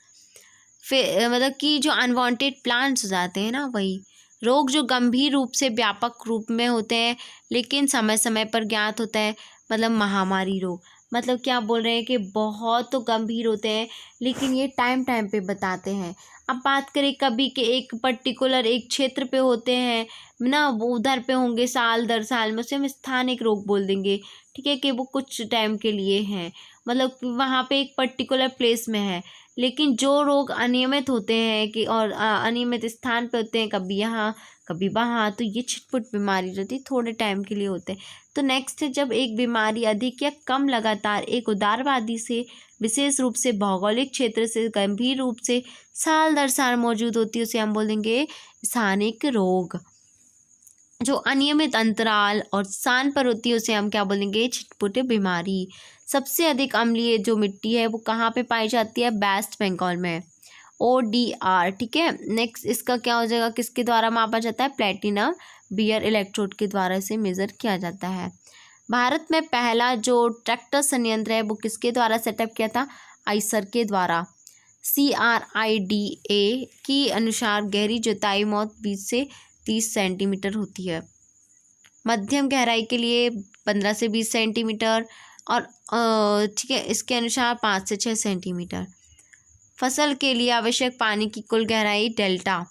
फिर मतलब कि जो अनवांटेड प्लांट्स हो जाते हैं ना, वही। रोग जो गंभीर रूप से व्यापक रूप में होते हैं लेकिन समय समय पर ज्ञात होता है, मतलब महामारी रोग। मतलब क्या बोल रहे हैं कि बहुत तो गंभीर होते हैं लेकिन ये टाइम टाइम पे बताते हैं। अब बात करें कभी के एक पर्टिकुलर एक क्षेत्र पे होते हैं ना, वो उधर पे होंगे साल दर साल में, उसे हम स्थानिक रोग बोल देंगे, ठीक है, कि वो कुछ टाइम के लिए हैं, मतलब वहाँ पे एक पर्टिकुलर प्लेस में है। लेकिन जो रोग अनियमित होते हैं कि और अनियमित स्थान पे होते हैं, कभी यहाँ कभी वहाँ, तो ये छिटपुट बीमारी रहती है, थोड़े टाइम के लिए होते हैं। तो नेक्स्ट है जब एक बीमारी अधिक या कम लगातार एक उदारवादी से विशेष रूप से भौगोलिक क्षेत्र से गंभीर रूप से साल दर साल मौजूद होती है, उसे हम बोलेंगे स्थानिक रोग। जो अनियमित अंतराल और स्थान पर होती है उसे हम क्या बोलेंगे, छिटपुट बीमारी। सबसे अधिक अम्लीय जो मिट्टी है वो कहाँ पे पाई जाती है, वेस्ट बंगाल में, ODR, ठीक है। नेक्स्ट इसका क्या हो जाएगा, किसके द्वारा मापा जाता है, प्लेटिनम बियर इलेक्ट्रोड के द्वारा इसे मेज़र किया जाता है। भारत में पहला जो ट्रैक्टर संयंत्र है वो किसके द्वारा सेटअप किया था, आइसर के द्वारा। CRIDA की अनुसार गहरी जुताई मौत 20 से 30 सेंटीमीटर होती है। मध्यम गहराई के लिए 15 से 20 सेंटीमीटर और ठीक है, इसके अनुसार 5 से 6 सेंटीमीटर। फसल के लिए आवश्यक पानी की कुल गहराई डेल्टा।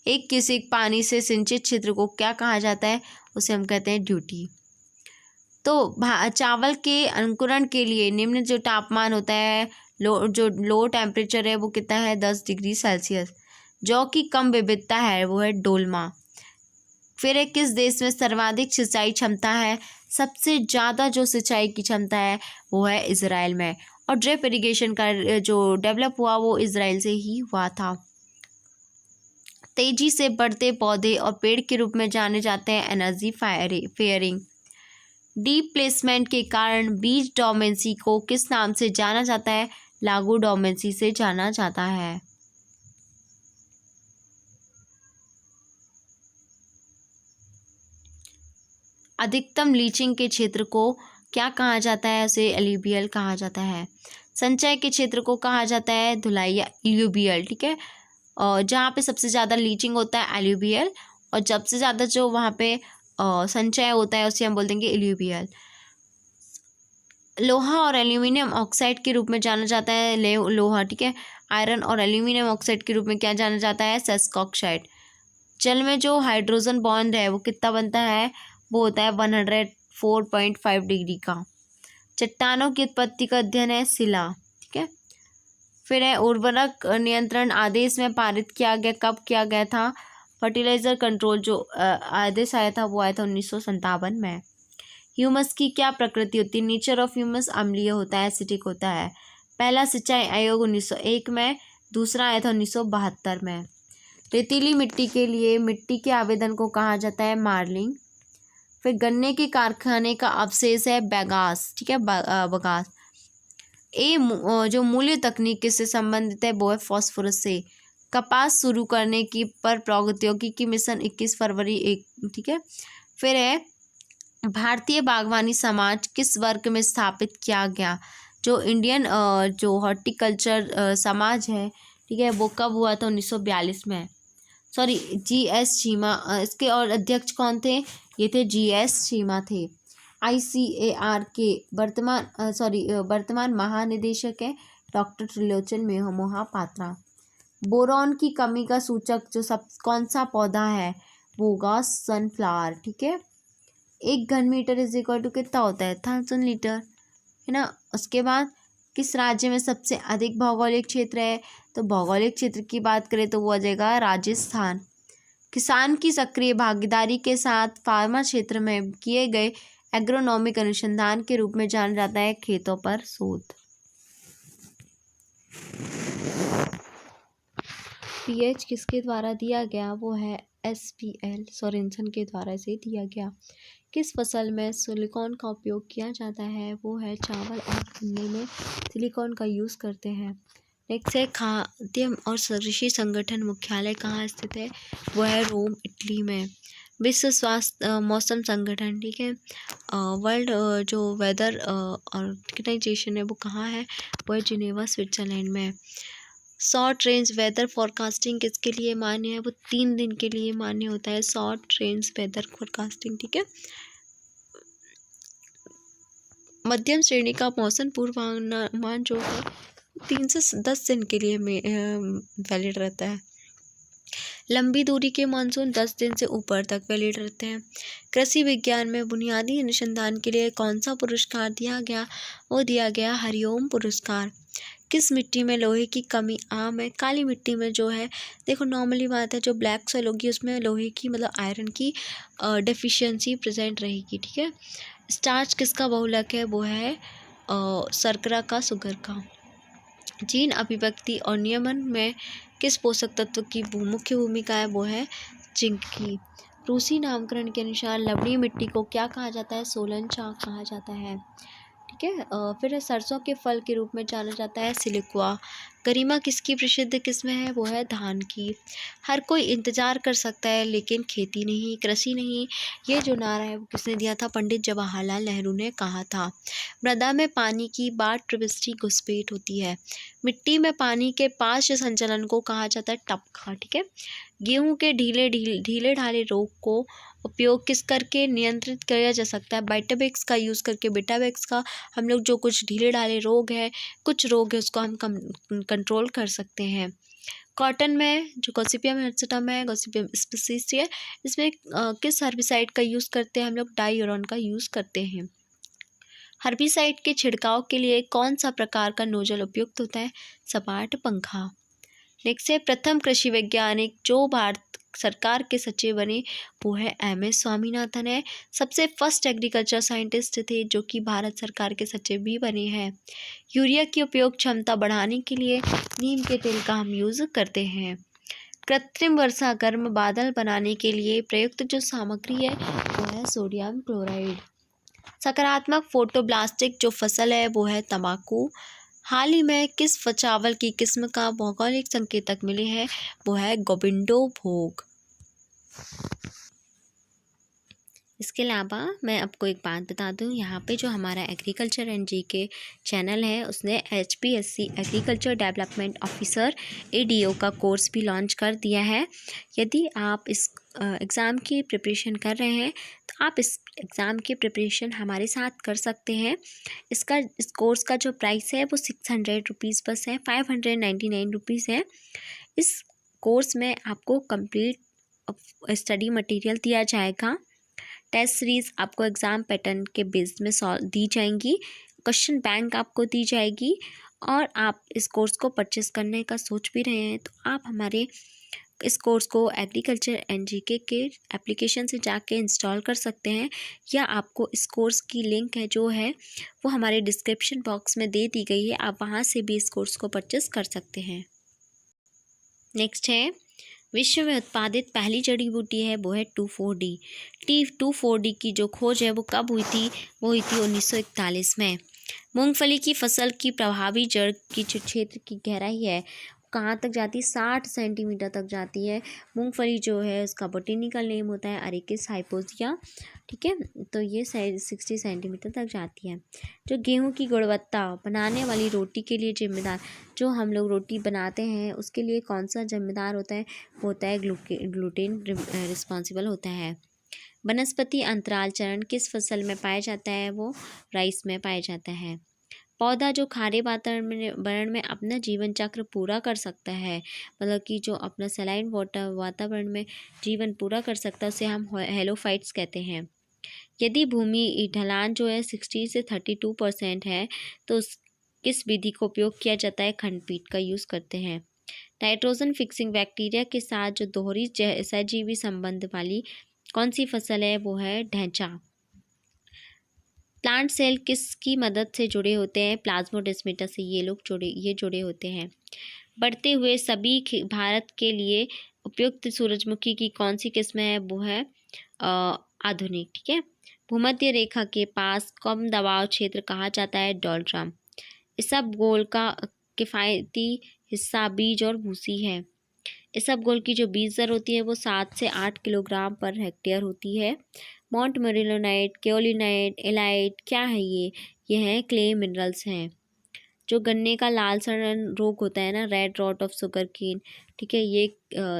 एक क्यूसेक पानी से सिंचित क्षेत्र को क्या कहा जाता है, उसे हम कहते हैं ड्यूटी। तो चावल के अंकुरण के लिए निम्न जो तापमान होता है, जो लो टेम्परेचर है वो कितना है, 10 डिग्री सेल्सियस। जौ की कम विविधता है वो है डोलमा। फिर एक किस देश में सर्वाधिक सिंचाई क्षमता है, सबसे ज़्यादा जो सिंचाई की क्षमता है वो है इजराइल में। और ड्रिप इरिगेशन का जो डेवलप हुआ वो इजराइल से ही हुआ था। तेजी से बढ़ते पौधे और पेड़ के रूप में जाने जाते हैं एनर्जी फेयरिंग। डीप प्लेसमेंट के कारण बीज डोमेंसी को किस नाम से जाना जाता है, लागू डोमेंसी से जाना जाता है। अधिकतम लीचिंग के क्षेत्र को क्या कहा जाता है, उसे एल्यूवियल कहा जाता है। संचय के क्षेत्र को कहा जाता है धुलाई या एल्यूवियल, ठीक है। और जहाँ पे सबसे ज़्यादा लीचिंग होता है एल्यूवियल, और सबसे ज़्यादा जो वहाँ पे संचय होता है उसे हम बोल देंगे एल्यूवियल। लोहा और एल्यूमिनियम ऑक्साइड के रूप में जाना जाता है लोहा, ठीक है। आयरन और एल्यूमिनियम ऑक्साइड के रूप में क्या जाना जाता है, सेस्क ऑक्साइड। जल में जो हाइड्रोजन बॉन्ड है वो कितना बनता है, वो होता है 104.5 डिग्री का। चट्टानों की उत्पत्ति का अध्ययन है शिला, ठीक है। फिर है उर्वरक नियंत्रण आदेश में पारित किया गया, कब किया गया था, फर्टिलाइजर कंट्रोल जो आदेश आया था वो आया था 1957 में। ह्यूमस की क्या प्रकृति होती है, नेचर ऑफ ह्यूमस अम्लीय होता है, एसिडिक होता है। पहला सिंचाई आयोग 1901 में, दूसरा आया था 1972 में। रेतीली मिट्टी के लिए मिट्टी के आवेदन को कहा जाता है मार्लिंग। फिर गन्ने के कारखाने का अवशेष है बैगास, ठीक है, बगास। जो मूल्य तकनीक किससे संबंधित है वो है फास्फोरस से। कपास शुरू करने की पर प्रौद्योगिकी मिशन 21 फरवरी 1, ठीक है। फिर है भारतीय बागवानी समाज किस वर्ग में स्थापित किया गया। जो इंडियन जो हॉर्टिकल्चर समाज है, ठीक है, वो कब हुआ था? 1942 में। सॉरी, GS चीमा इसके और अध्यक्ष कौन थे? ये थे GS चीमा थे। ICAR के वर्तमान महानिदेशक है डॉक्टर त्रिलोचन मोहापात्रा। बोरॉन की कमी का सूचक जो कौन सा पौधा है? वो होगा सनफ्लावर, ठीक है। 1 घन मीटर इज इक्वल टू कितना होता है? 1000 लीटर, है ना। उसके बाद किस राज्य में सबसे अधिक भौगोलिक क्षेत्र है? तो भौगोलिक क्षेत्र की बात करें तो वो आ जाएगा राजस्थान। किसान की सक्रिय भागीदारी के साथ फार्मा क्षेत्र में किए गए एग्रोनॉमिक अनुसंधान के रूप में जाना जाता है खेतों पर शोध। पीएच किसके द्वारा दिया गया? वो है SPL सोरेनसन के द्वारा इसे दिया गया। किस फसल में सिलिकॉन का उपयोग किया जाता है? वो है चावल और गन्ने में सिलिकॉन का यूज़ करते हैं। नेक्स्ट है खाद्य और कृषि संगठन मुख्यालय कहाँ स्थित है? वो है रोम, इटली में। विश्व स्वास्थ्य मौसम संगठन, ठीक है, वर्ल्ड जो वेदर ऑर्गेनाइजेशन है वो कहाँ है? वो है जिनेवा, स्विट्जरलैंड में। शॉर्ट रेंज वेदर फोरकास्टिंग किसके लिए मान्य है? वो 3 दिन के लिए मान्य होता है शॉर्ट रेंज वेदर फोरकास्टिंग, ठीक है। मध्यम श्रेणी का मौसम पूर्वानुमान जो है 3 से 10 दिन के लिए वैलिड रहता है। लंबी दूरी के मानसून 10 दिन से ऊपर तक वैलिड रहते हैं। कृषि विज्ञान में बुनियादी अनुसंधान के लिए कौन सा पुरस्कार दिया गया? वो दिया गया हरिओम पुरस्कार। किस मिट्टी में लोहे की कमी आम है? काली मिट्टी में जो है, देखो नॉर्मली बात है, जो ब्लैक सॉइल होगी उसमें लोहे की मतलब आयरन की डेफिशिएंसी प्रेजेंट रहेगी, ठीक है। स्टार्च किसका बहुलक है? वो है शर्करा का, शुगर का। जीन अभिव्यक्ति और नियमन में किस पोषक तत्व की मुख्य भूमिका है? वो है जिंक की। रूसी नामकरण के अनुसार लवणीय मिट्टी को क्या कहा जाता है? सोलन चाक कहा जाता है, ठीक है। फिर सरसों के फल के रूप में जाना जाता है सिलिकुआ। गरिमा किसकी प्रसिद्ध किस्म है? वो है धान की। हर कोई इंतजार कर सकता है लेकिन खेती नहीं, कृषि नहीं, ये जो नारा है वो किसने दिया था? पंडित जवाहरलाल नेहरू ने कहा था। मृदा में पानी की बाढ़ प्रविष्टि घुसपैठ होती है। मिट्टी में पानी के पार्श्व संचलन को कहा जाता है टपका, ठीक है। गेहूं के ढीले ढाले रोग को उपयोग किस करके नियंत्रित किया जा सकता है? बाइटाबैक्स का यूज़ करके। बेटाबैक्स का हम लोग जो कुछ ढीले ढाले रोग है, कुछ रोग है, उसको हम कंट्रोल कर सकते हैं। कॉटन में जो गॉसिपियम हिर्सुटम है, गॉसिपियम स्पीसीज है, इसमें किस हर्बिसाइड का यूज़ करते हैं हम लोग? डाईयूरोन का यूज़ करते हैं। हर्बिसाइड के छिड़काव के लिए कौन सा प्रकार का नोजल उपयुक्त होता है? सपाट पंखा। नेक्स्ट है प्रथम कृषि वैज्ञानिक जो भारत सरकार के सचिव बने, वो है MS स्वामीनाथन है। सबसे फर्स्ट एग्रीकल्चर साइंटिस्ट थे जो कि भारत सरकार के सचिव भी बने हैं। यूरिया की उपयोग क्षमता बढ़ाने के लिए नीम के तेल का हम यूज़ करते हैं। कृत्रिम वर्षा गर्म बादल बनाने के लिए प्रयुक्त जो सामग्री है वो है सोडियम क्लोराइड। सकारात्मक फोटोब्लास्टिक जो फसल है वो है तंबाकू। हाल ही में किस चावल की किस्म का भौगोलिक संकेतक मिले हैं? वो है गोविंदो भोग। इसके अलावा मैं आपको एक बात बता दूं, यहाँ पे जो हमारा एग्रीकल्चर एंड जीके चैनल है उसने HPSC agriculture development officer ADO का कोर्स भी लॉन्च कर दिया है। यदि आप इस एग्ज़ाम की प्रिपरेशन कर रहे हैं तो आप इस एग्ज़ाम की प्रिपरेशन हमारे साथ कर सकते हैं। इस कोर्स का जो प्राइस है वो 600 रुपीज़ बस है, 599 रुपीज़ है। इस कोर्स में आपको कंप्लीट स्टडी मटेरियल दिया जाएगा। टेस्ट सीरीज़ आपको एग्ज़ाम पैटर्न के बेस में दी जाएंगी, क्वेश्चन बैंक आपको दी जाएगी। और आप इस कोर्स को परचेस करने का सोच भी रहे हैं तो आप हमारे इस कोर्स को एग्रीकल्चर एंड जीके के एप्लीकेशन से जाके इंस्टॉल कर सकते हैं, या आपको इस कोर्स की लिंक है जो है वो हमारे डिस्क्रिप्शन बॉक्स में दे दी गई है, आप वहाँ से भी इस कोर्स को परचेस कर सकते हैं। नेक्स्ट है विश्व में उत्पादित पहली जड़ी बूटी है वो है 2,4-D। 2,4-D की जो खोज है वो कब हुई थी? वो हुई थी 1941 में। मूंगफली की फसल की प्रभावी जड़ की जो क्षेत्र की गहराई है कहाँ तक जाती है, 60 सेंटीमीटर तक जाती है। मूंगफली जो है उसका बोटेनिकल नेम होता है अरेकिस हाइपोजिया, ठीक है। तो ये 60 सेंटीमीटर तक जाती है। जो गेहूं की गुणवत्ता बनाने वाली रोटी के लिए जिम्मेदार, जो हम लोग रोटी बनाते हैं उसके लिए कौन सा जिम्मेदार होता है, वो होता है ग्लूटेन रिस्पॉन्सिबल होता है। वनस्पति अंतराल चरण किस फसल में पाया जाता है, वो राइस में पाया जाता है। पौधा जो खारे वातावरण में अपना जीवन चक्र पूरा कर सकता है, मतलब कि जो अपना सलाइन वातावरण में जीवन पूरा कर सकता है, उसे हम हेलोफाइट्स कहते हैं। यदि भूमि ढलान जो है 60 से 32% है तो किस विधि का उपयोग किया जाता है, खंडपीट का यूज़ करते हैं। नाइट्रोजन फिक्सिंग बैक्टीरिया के साथ जो दोहरी सहजीवी संबंध वाली कौन सी फसल है, वो है ढैंचा। प्लांट सेल किसकी मदद से जुड़े होते हैं, प्लाज्मोडेस्माटा से ये जुड़े होते हैं। बढ़ते हुए सभी भारत के लिए उपयुक्त सूरजमुखी की कौन सी किस्म है, वो है आधुनिक, ठीक है। भूमध्य रेखा के पास कम दबाव क्षेत्र कहा जाता है डोलड्रम। इसबगोल का किफ़ायती हिस्सा बीज और भूसी है। इसबगोल की जो बीज दर होती है वो 7 से 8 किलोग्राम पर हेक्टेयर होती है। मॉन्ट मोरिलोनाइट, केओलिनाइट, एलाइट क्या है ये हैं क्ले मिनरल्स हैं। जो गन्ने का लाल सड़न रोग होता है ना, red rot of sugar cane, ठीक है, ये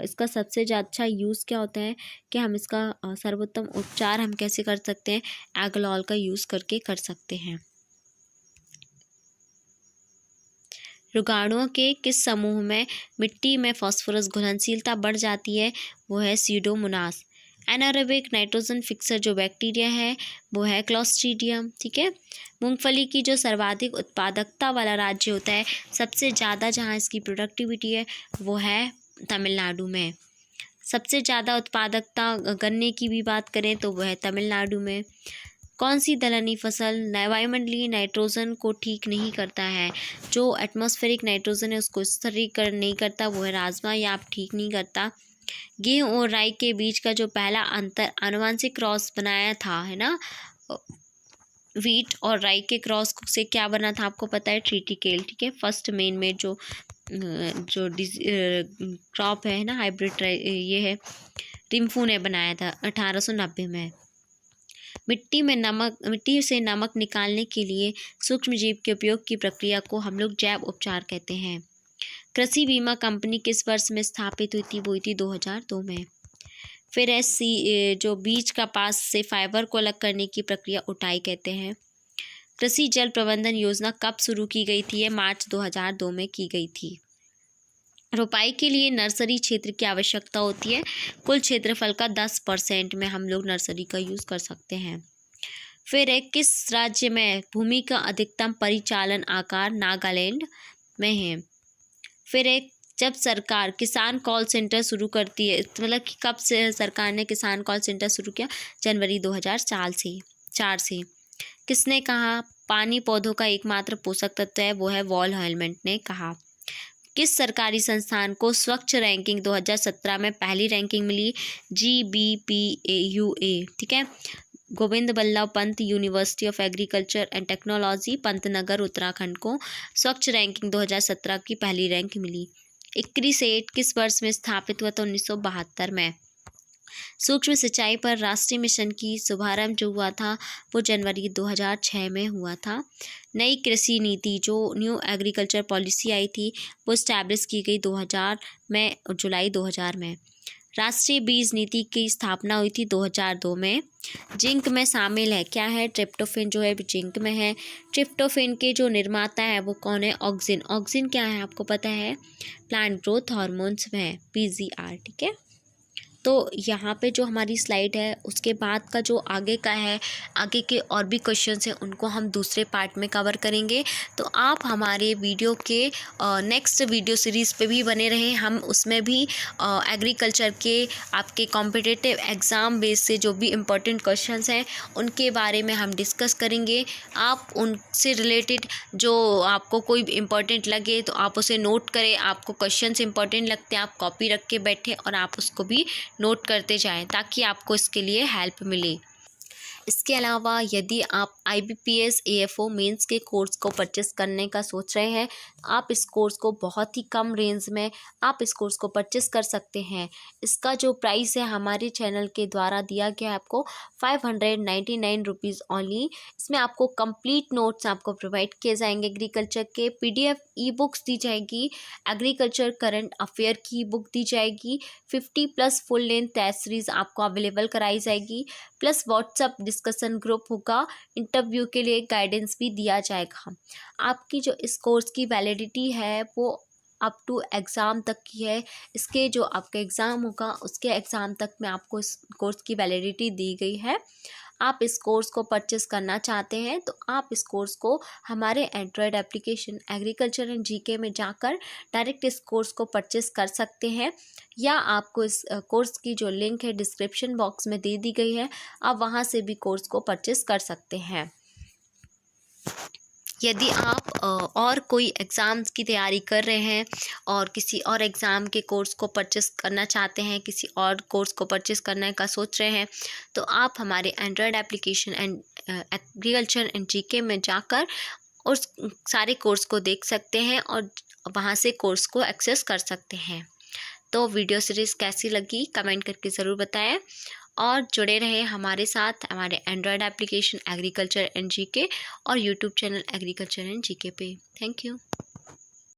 इसका सबसे अच्छा यूज़ क्या होता है कि हम इसका सर्वोत्तम उपचार हम कैसे कर सकते हैं, एग्लोल का यूज़ करके कर सकते हैं। रोगाणुओं के किस समूह में मिट्टी में फास्फोरस घुलनशीलता बढ़ जाती है, वो है स्यूडोमोनास। एनारोबिक नाइट्रोजन फिक्सर जो बैक्टीरिया है वो है क्लॉस्ट्रीडियम, ठीक है। मूंगफली की जो सर्वाधिक उत्पादकता वाला राज्य होता है, सबसे ज़्यादा जहाँ इसकी प्रोडक्टिविटी है वो है तमिलनाडु में। सबसे ज़्यादा उत्पादकता गन्ने की भी बात करें तो वह है तमिलनाडु में। कौन सी दलहनी फसल वायुमंडलीय नाइट्रोजन को ठीक नहीं करता है, जो एटमॉस्फेरिक नाइट्रोजन है उसको स्थिरीकरण नहीं करता, वो है राजमा, या आप ठीक नहीं करता। गेहूं और राई के बीच का जो पहला अंतर आनुवंशिक क्रॉस बनाया था, है ना, वीट और राई के क्रॉस से क्या बना था आपको पता है, ट्रिटिकेल, ठीक है। फर्स्ट मेन में जो क्रॉप है ना, हाइब्रिड ये है, रिम्फू ने बनाया था 1890 में। मिट्टी से नमक निकालने के लिए सूक्ष्मजीव के उपयोग की प्रक्रिया को हम लोग जैव उपचार कहते हैं। कृषि बीमा कंपनी किस वर्ष में स्थापित हुई थी, वो हुई थी 2002 में। फिर जो बीज कपास से फाइबर को अलग करने की प्रक्रिया उटाई कहते हैं। कृषि जल प्रबंधन योजना कब शुरू की गई थी, मार्च 2002 में की गई थी। रोपाई के लिए नर्सरी क्षेत्र की आवश्यकता होती है, कुल क्षेत्रफल का 10% में हम लोग नर्सरी का यूज़ कर सकते हैं। फिर किस राज्य में भूमि का अधिकतम परिचालन आकार नागालैंड में है। फिर जब सरकार किसान कॉल सेंटर शुरू करती है, मतलब कि कब से सरकार ने किसान कॉल सेंटर शुरू किया, जनवरी 2004 से। किसने कहा पानी पौधों का एकमात्र पोषक तत्व है, वो है वॉल हेलमेंट ने कहा। किस सरकारी संस्थान को स्वच्छ रैंकिंग 2017 में पहली रैंकिंग मिली, GBPAUA, ठीक है। Govind Ballabh Pant university of agriculture and technology Pantnagar Uttarakhand को स्वच्छ रैंकिंग 2017 की पहली रैंक मिली। ICRISAT किस वर्ष में स्थापित हुआ था, 1972 में। सूक्ष्म सिंचाई पर राष्ट्रीय मिशन की शुभारंभ जो हुआ था वो जनवरी 2006 में हुआ था। नई कृषि नीति जो न्यू एग्रीकल्चर पॉलिसी आई थी वो इस्टेब्लिश की गई 2000 में, जुलाई 2000 में। राष्ट्रीय बीज नीति की स्थापना हुई थी 2002 में। जिंक में शामिल है क्या है, ट्रिप्टोफैन जो है जिंक में है। ट्रिप्टोफैन के जो निर्माता है वो कौन है, ऑक्सिन। ऑक्सिन क्या है आपको पता है, प्लांट ग्रोथ हार्मोन्स में है, PGR, ठीक है। तो यहाँ पे जो हमारी स्लाइड है उसके बाद का जो आगे का है, आगे के और भी क्वेश्चंस हैं उनको हम दूसरे पार्ट में कवर करेंगे। तो आप हमारे वीडियो के नेक्स्ट वीडियो सीरीज़ पे भी बने रहें। हम उसमें भी एग्रीकल्चर के आपके कॉम्पिटिटिव एग्ज़ाम बेस से जो भी इम्पोर्टेंट क्वेश्चंस हैं उनके बारे में हम डिस्कस करेंगे। आप उनसे रिलेटेड जो आपको कोई इम्पोर्टेंट लगे तो आप उसे नोट करें। आपको क्वेश्चंस इम्पोर्टेंट लगते हैं आप कॉपी रख के बैठे और आप उसको भी नोट करते जाएं ताकि आपको इसके लिए हेल्प मिले। इसके अलावा यदि आप IBPS AFO मेंस के कोर्स को परचेस करने का सोच रहे हैं, आप इस कोर्स को बहुत ही कम रेंज में आप इस कोर्स को परचेस कर सकते हैं। इसका जो प्राइस है हमारे चैनल के द्वारा दिया गया है आपको 599 रुपीज़ ओनली। इसमें आपको कंप्लीट नोट्स आपको प्रोवाइड किए जाएंगे, एग्रीकल्चर के PDF ई बुक्स दी जाएगी, एग्रीकल्चर करंट अफेयर की बुक दी जाएगी, 50+ फुल लेंथ टेस्ट सीरीज आपको अवेलेबल कराई जाएगी, प्लस व्हाट्सअप डिस्कशन ग्रुप होगा, इंटरव्यू के लिए गाइडेंस भी दिया जाएगा। आपकी जो इस कोर्स की वैलिडिटी है वो अप टू एग्ज़ाम तक की है। इसके जो आपका एग्ज़ाम होगा उसके एग्ज़ाम तक में आपको इस कोर्स की वैलिडिटी दी गई है। आप इस कोर्स को परचेस करना चाहते हैं तो आप इस कोर्स को हमारे Android application agriculture and GK में जाकर डायरेक्ट इस कोर्स को परचेस कर सकते हैं, या आपको इस कोर्स की जो लिंक है डिस्क्रिप्शन बॉक्स में दे दी गई है, आप वहां से भी कोर्स को परचेस कर सकते हैं। यदि आप और कोई एग्ज़ाम्स की तैयारी कर रहे हैं और किसी और एग्ज़ाम के कोर्स को परचेस करना चाहते हैं, किसी और कोर्स को परचेस करने का सोच रहे हैं, तो आप हमारे Android application and agriculture and GK में जाकर उस सारे कोर्स को देख सकते हैं और वहां से कोर्स को एक्सेस कर सकते हैं। तो वीडियो सीरीज़ कैसी लगी कमेंट करके ज़रूर बताएं और जुड़े रहें हमारे साथ, हमारे Android application agriculture and GK और YouTube channel agriculture and GK पे। Thank you.